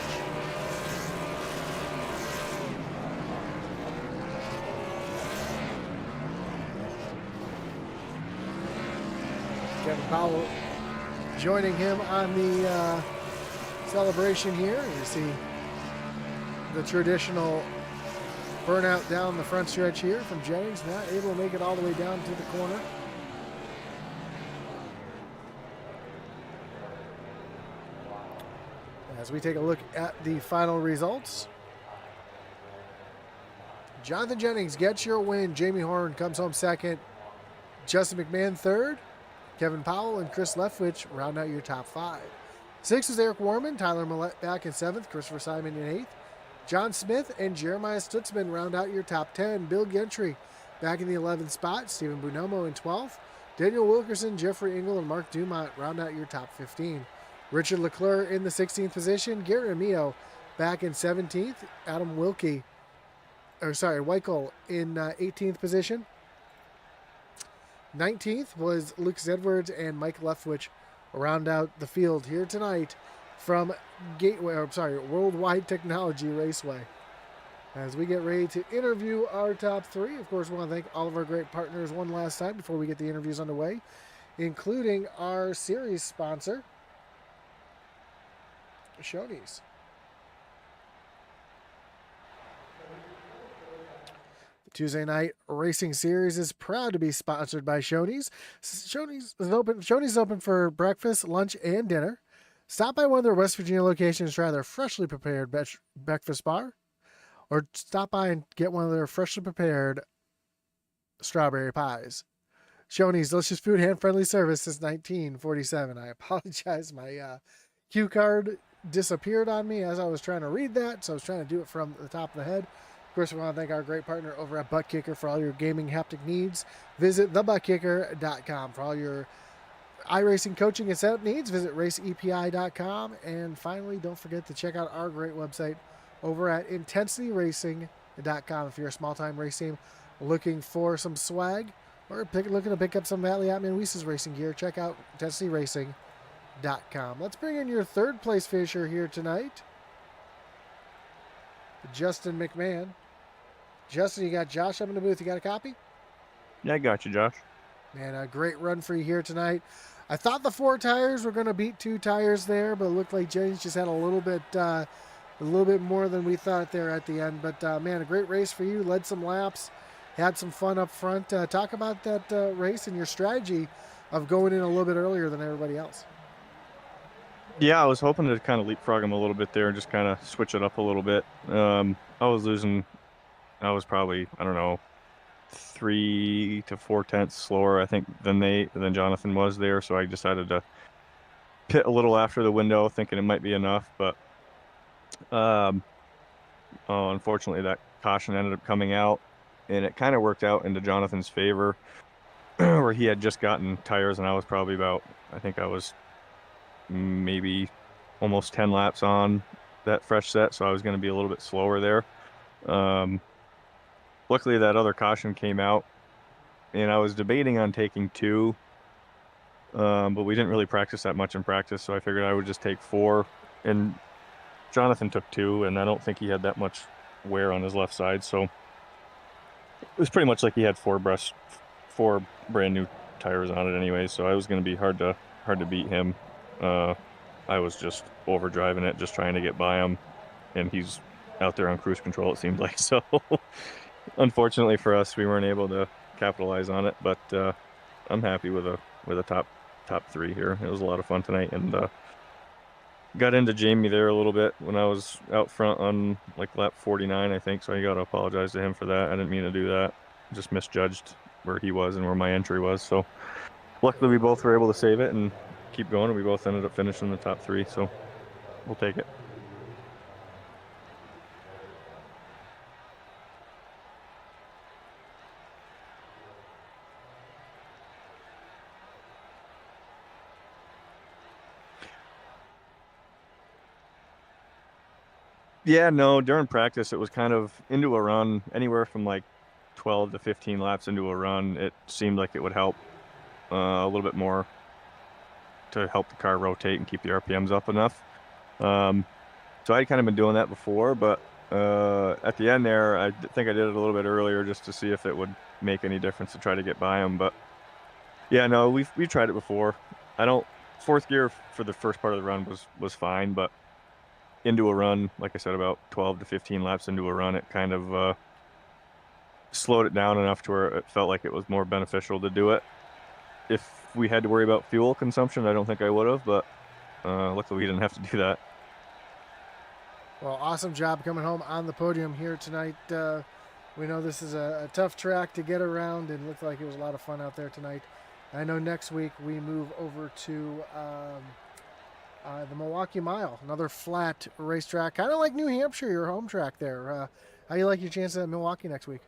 Kevin Powell joining him on the celebration here. You see the traditional burnout down the front stretch here from Jennings, not able to make it all the way down to the corner. As we take a look at the final results, Jonathan Jennings gets your win. Jamie Horn comes home second. Justin McMahon third. Kevin Powell and Chris Leftwich round out your top 5. 6th is Eric Warman. Tyler Millette back in 7th. Christopher Simon in 8th. John Smith and Jeremiah Stutzman round out your top 10. Bill Gentry back in the 11th spot. Stephen Bunomo in 12th. Daniel Wilkerson, Jeffrey Engel, and Mark Dumont round out your top 15. Richard Leclerc in the 16th position. Gary Amio back in 17th. Adam Weichel in 18th position. 19th was Lucas Edwards and Mike Leftwich round out the field here tonight from Worldwide Technology Raceway. As we get ready to interview our top 3, of course, we want to thank all of our great partners one last time before we get the interviews underway, including our series sponsor, Shoney's. The Tuesday Night Racing Series is proud to be sponsored by Shoney's. Shoney's is open for breakfast, lunch, and dinner. Stop by one of their West Virginia locations to try their freshly prepared breakfast bar, or stop by and get one of their freshly prepared strawberry pies. Shoney's, delicious food, hand-friendly service since 1947. I apologize. My cue card disappeared on me as I was trying to read that, so I was trying to do it from the top of the head. Of course, we want to thank our great partner over at Butt Kicker for all your gaming haptic needs. Visit thebuttkicker.com. For all your iRacing coaching and setup needs, visit raceepi.com. And finally, don't forget to check out our great website over at intensityracing.com. If you're a small-time race team looking for some swag or looking to pick up some Valley Atman Weiss racing gear, check out intensityracing.com. Let's bring in your 3rd place finisher here tonight, Justin McMahon. Justin, you got Josh up in the booth. You got a copy? Yeah, I got you, Josh. Man, a great run for you here tonight. I thought the 4 tires were going to beat 2 tires there, but it looked like Jennings just had a little bit more than we thought there at the end. But man, a great race for you. Led some laps, had some fun up front. Talk about that race and your strategy of going in a little bit earlier than everybody else. Yeah, I was hoping to kind of leapfrog him a little bit there and just kind of switch it up a little bit. I was probably, 3 to 4 tenths slower, I think, than Jonathan was there. So I decided to pit a little after the window, thinking it might be enough. But unfortunately, that caution ended up coming out, and it kind of worked out into Jonathan's favor, where he had just gotten tires, and I was probably I was maybe almost 10 laps on that fresh set, so I was going to be a little bit slower there. Luckily, that other caution came out, and I was debating on taking 2, but we didn't really practice that much in practice, so I figured I would just take 4, and Jonathan took 2, and I don't think he had that much wear on his left side, so it was pretty much like he had 4 brand new tires on it anyway, so I was going to be hard to beat him. I was just overdriving it, just trying to get by him, and he's out there on cruise control, it seemed like. So unfortunately for us, we weren't able to capitalize on it, but I'm happy with a top 3 here. It was a lot of fun tonight, and got into Jamie there a little bit when I was out front on like lap 49, I think. So I got to apologize to him for that. I didn't mean to do that. Just misjudged where he was and where my entry was. So luckily we both were able to save it and keep going. And we both ended up finishing the top 3. So we'll take it. Yeah, no, during practice, it was kind of into a run, anywhere from like 12 to 15 laps into a run. It seemed like it would help a little bit more to help the car rotate and keep the RPMs up enough. So I'd kind of been doing that before, but at the end there, I think I did it a little bit earlier just to see if it would make any difference to try to get by him. But yeah, no, we've tried it before. Fourth gear for the first part of the run was fine, but into a run, like I said, about 12 to 15 laps into a run, it kind of slowed it down enough to where it felt like it was more beneficial to do it. If we had to worry about fuel consumption, I don't think I would have, but luckily we didn't have to do that. Well, awesome job coming home on the podium here tonight. We know this is a tough track to get around, and looked like it was a lot of fun out there tonight. I know next week we move over to the Milwaukee Mile, another flat racetrack, kind of like New Hampshire, your home track there. How do you like your chances at Milwaukee next week?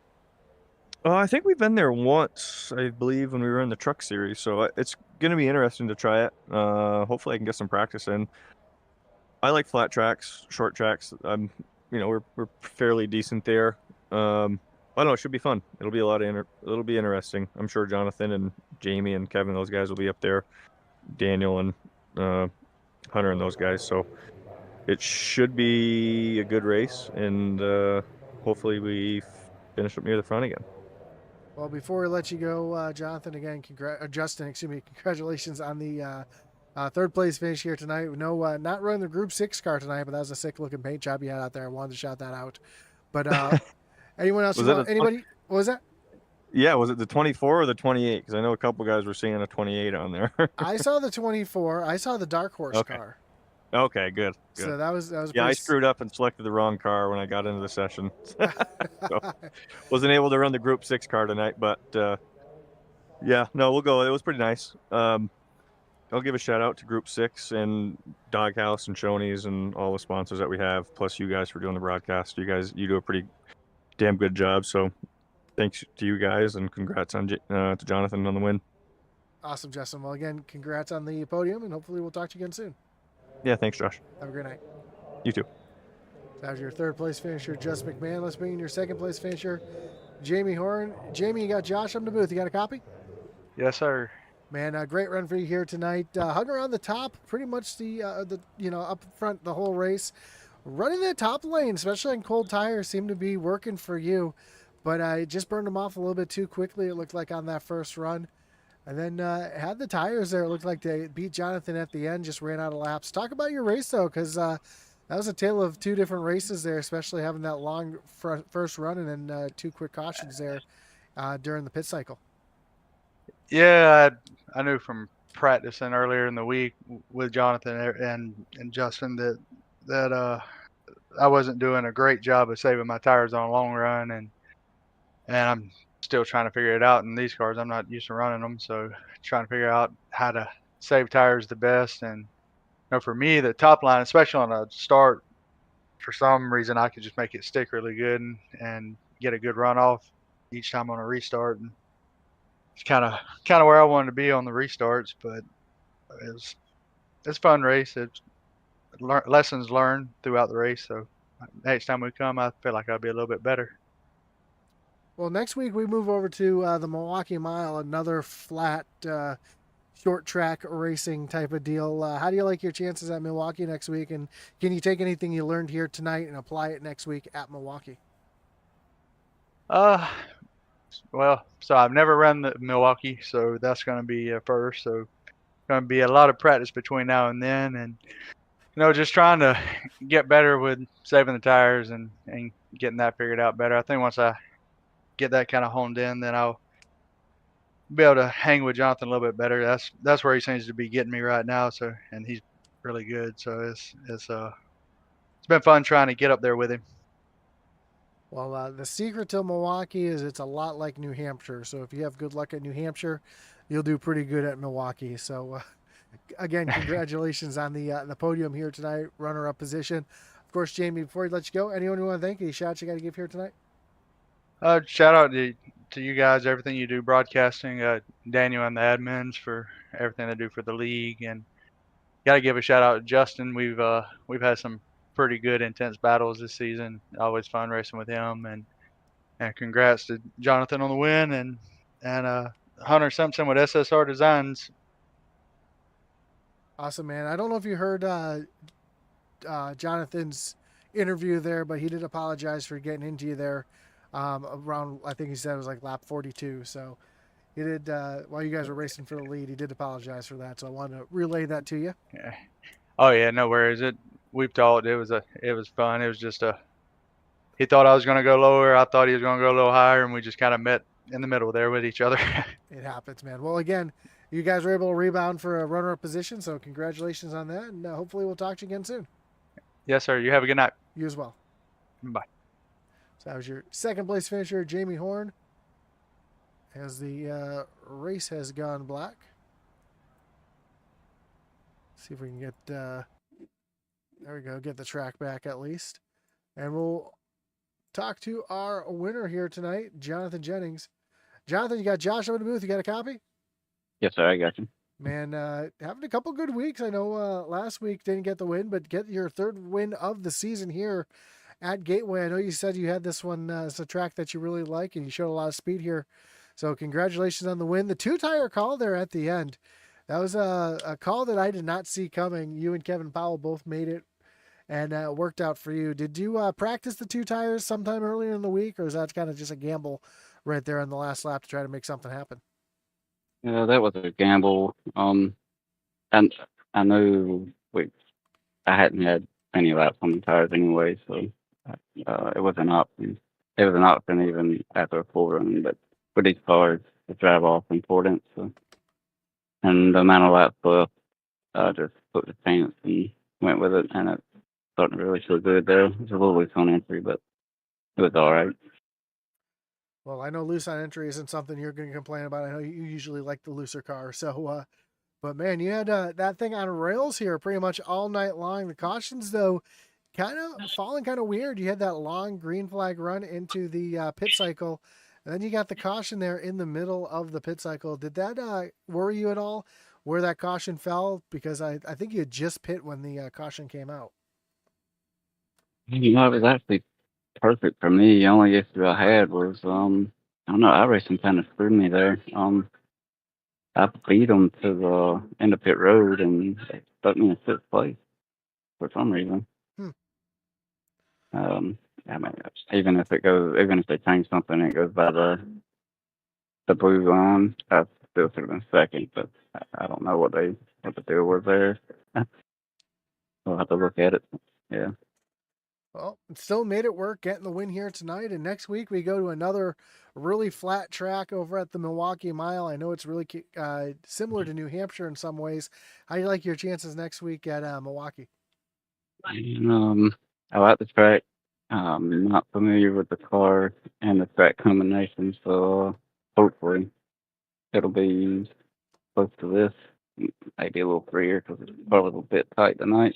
I think we've been there once, I believe, when we were in the truck series, so it's going to be interesting to try it. Hopefully I can get some practice in. I like flat tracks, short tracks. We're fairly decent there. I don't know. It should be fun. It'll be it'll be interesting. I'm sure Jonathan and Jamie and Kevin, those guys will be up there. Daniel and Hunter and those guys. So it should be a good race, and hopefully we finish up near the front again. Well, before we let you go, Jonathan, again, Justin, congratulations on the third place finish here tonight. No, not running the Group 6 car tonight, but that was a sick looking paint job you had out there. I wanted to shout that out. But anyone else? Anybody? What was that? Yeah, was it the 24 or the 28? Because I know a couple guys were seeing a 28 on there. I saw the 24. I saw the Dark Horse car. Okay, good. So that was yeah. I screwed up and selected the wrong car when I got into the session. So, wasn't able to run the Group 6 car tonight, but yeah, no, we'll go. It was pretty nice. I'll give a shout out to Group 6 and Doghouse and Shoney's and all the sponsors that we have, plus you guys for doing the broadcast. You do a pretty damn good job. So thanks to you guys, and congrats on to Jonathan on the win. Awesome, Justin. Well, again, congrats on the podium, and hopefully we'll talk to you again soon. Yeah, thanks, Josh. Have a great night. You too. That was your third place finisher, Justin McMahon. Let's bring in your second place finisher, Jamie Horn. Jamie, you got Josh up in the booth. You got a copy? Yes, sir. Man, a great run for you here tonight. Hung around the top, pretty much the up front the whole race. Running that top lane, especially on cold tires, seemed to be working for you. But I just burned them off a little bit too quickly, it looked like, on that first run. And then had the tires there. It looked like they beat Jonathan at the end, just ran out of laps. Talk about your race, though, because that was a tale of two different races there, especially having that long first run and then two quick cautions there during the pit cycle. Yeah, I knew from practicing earlier in the week with Jonathan and Justin that I wasn't doing a great job of saving my tires on a long run, and I'm still trying to figure it out in these cars. I'm not used to running them, so trying to figure out how to save tires the best. And for me, the top line, especially on a start, for some reason I could just make it stick really good and get a good run off each time on a restart. And it's kind of where I wanted to be on the restarts, but it's a fun race. It's lessons learned throughout the race. So next time we come, I feel like I'll be a little bit better. Well, next week we move over to the Milwaukee Mile, another flat, short track racing type of deal. How do you like your chances at Milwaukee next week? And can you take anything you learned here tonight and apply it next week at Milwaukee? Well, so I've never run the Milwaukee, so that's going to be a first. So going to be a lot of practice between now and then, and just trying to get better with saving the tires and getting that figured out better. I think once I get that kind of honed in, then I'll be able to hang with Jonathan a little bit better. That's where he seems to be getting me right now. So, and he's really good. So it's been fun trying to get up there with him. Well, the secret to Milwaukee is it's a lot like New Hampshire. So if you have good luck at New Hampshire, you'll do pretty good at Milwaukee. So again, congratulations on the podium here tonight, runner-up position. Of course, Jamie, before we let you go, anyone you want to thank? Any shots you got to give here tonight? Shout out to you guys, everything you do, broadcasting, Daniel and the admins for everything they do for the league, and got to give a shout out to Justin. We've had some pretty good, intense battles this season. Always fun racing with him, and congrats to Jonathan on the win, and Hunter Simpson with SSR Designs. Awesome, man. I don't know if you heard Jonathan's interview there, but he did apologize for getting into you there around, I think he said it was like lap 42. So he did, while you guys were racing for the lead, he did apologize for that. So I wanted to relay that to you. Yeah. Oh yeah, no worries. We've talked. It was fun. It was just he thought I was going to go lower. I thought he was going to go a little higher, and we just kind of met in the middle there with each other. It happens, man. Well, again, you guys were able to rebound for a runner-up position, so congratulations on that, and hopefully we'll talk to you again soon. Yes, sir. You have a good night. You as well. Bye. So that was your second place finisher, Jamie Horn, as the race has gone black. See if we can get, there we go, get the track back at least. And we'll talk to our winner here tonight, Jonathan Jennings. Jonathan, you got Josh up in the booth. You got a copy? Yes, sir. I got you. Man, having a couple good weeks. I know last week didn't get the win, but get your third win of the season here at Gateway. I know you said you had this one as a track that you really like, and you showed a lot of speed here. So congratulations on the win. The two-tire call there at the end. That was a call that I did not see coming. You and Kevin Powell both made it, and it worked out for you. Did you practice the two tires sometime earlier in the week, or is that kind of just a gamble right there on the last lap to try to make something happen? Yeah, that was a gamble. And I knew I hadn't had any laps on the tires anyway, so it was an option. It was an option even after a full run, but for these cars, the drive off important. So, and the amount of laps left, I just took the chance and went with it, and it started to really feel good there. It was a little loose on entry, but it was all right. Well, I know loose on entry isn't something you're going to complain about. I know you usually like the looser car. So, but man, you had that thing on rails here pretty much all night long. The cautions, though, kind of falling kind of weird. You had that long green flag run into the pit cycle, and then you got the caution there in the middle of the pit cycle. Did that worry you at all where that caution fell? Because I think you had just pit when the caution came out. You know, it was actually perfect for me. The only issue I had was, I don't know, iRacing kind of screwed me there. I beat them to the end of pit road and they stuck me in fifth place for some reason. I mean, even if they change something, it goes by the blue line. I still should have been second, but I don't know what the deal was there. We'll have to look at it. Yeah. Well, it still made it work getting the win here tonight. And next week we go to another really flat track over at the Milwaukee Mile. I know it's really similar to New Hampshire in some ways. How do you like your chances next week at Milwaukee? And, I like the track. I'm not familiar with the car and the track combination, so hopefully it'll be close to this. Maybe a little freer because it's probably a little bit tight tonight.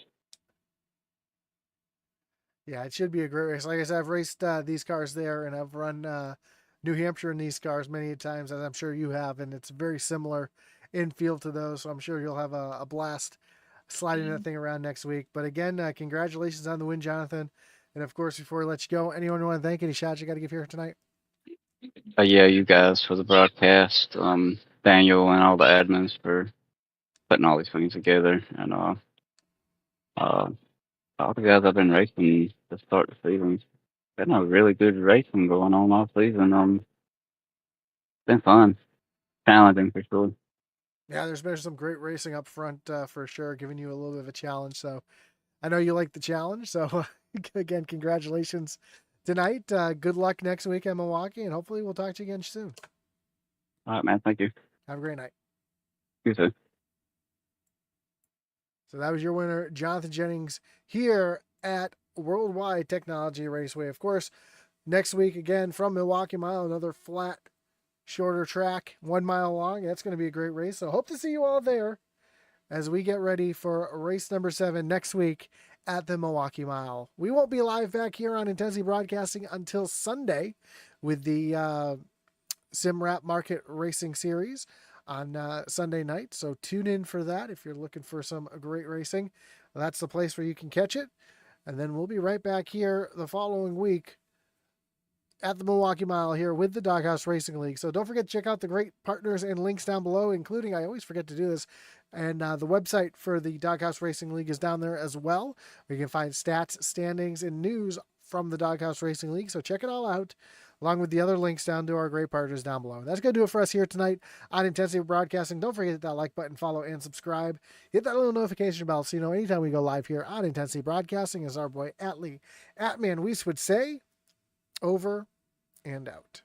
Yeah, it should be a great race. Like I said, I've raced these cars there, and I've run New Hampshire in these cars many times, as I'm sure you have, and it's very similar in feel to those. So I'm sure you'll have a blast sliding that thing around next week. But again, congratulations on the win, Jonathan. And of course, before we let you go, anyone you want to thank? Any shots you got to give here tonight? Yeah, you guys for the broadcast, Daniel and all the admins for putting all these things together, and all the guys I've been racing to start the season. Been a really good racing going on all season. It's been fun, challenging for sure. Yeah, there's been some great racing up front for sure, giving you a little bit of a challenge. So I know you like the challenge. So again, congratulations tonight. Good luck next week in Milwaukee, and hopefully we'll talk to you again soon. All right, man. Thank you. Have a great night. You too. So that was your winner, Jonathan Jennings, here at Worldwide Technology Raceway. Of course, next week, again, from Milwaukee Mile, another flat, shorter track, 1 mile long. That's going to be a great race. So hope to see you all there as we get ready for race number 7 next week at the Milwaukee Mile. We won't be live back here on Intensity Broadcasting until Sunday with the SimRap Market Racing Series on Sunday night. So tune in for that if you're looking for some great racing. That's the place where you can catch it. And then we'll be right back here the following week at the Milwaukee Mile here with the Doghouse Racing League. So don't forget to check out the great partners and links down below, including, I always forget to do this, and the website for the Doghouse Racing League is down there as well, where you can find stats, standings, and news from the Doghouse Racing League. So check it all out, along with the other links down to our great partners down below. That's going to do it for us here tonight on Intensity Broadcasting. Don't forget to hit that like button, follow, and subscribe. Hit that little notification bell so you know anytime we go live here on Intensity Broadcasting, as our boy Atman Weiss would say, over and out.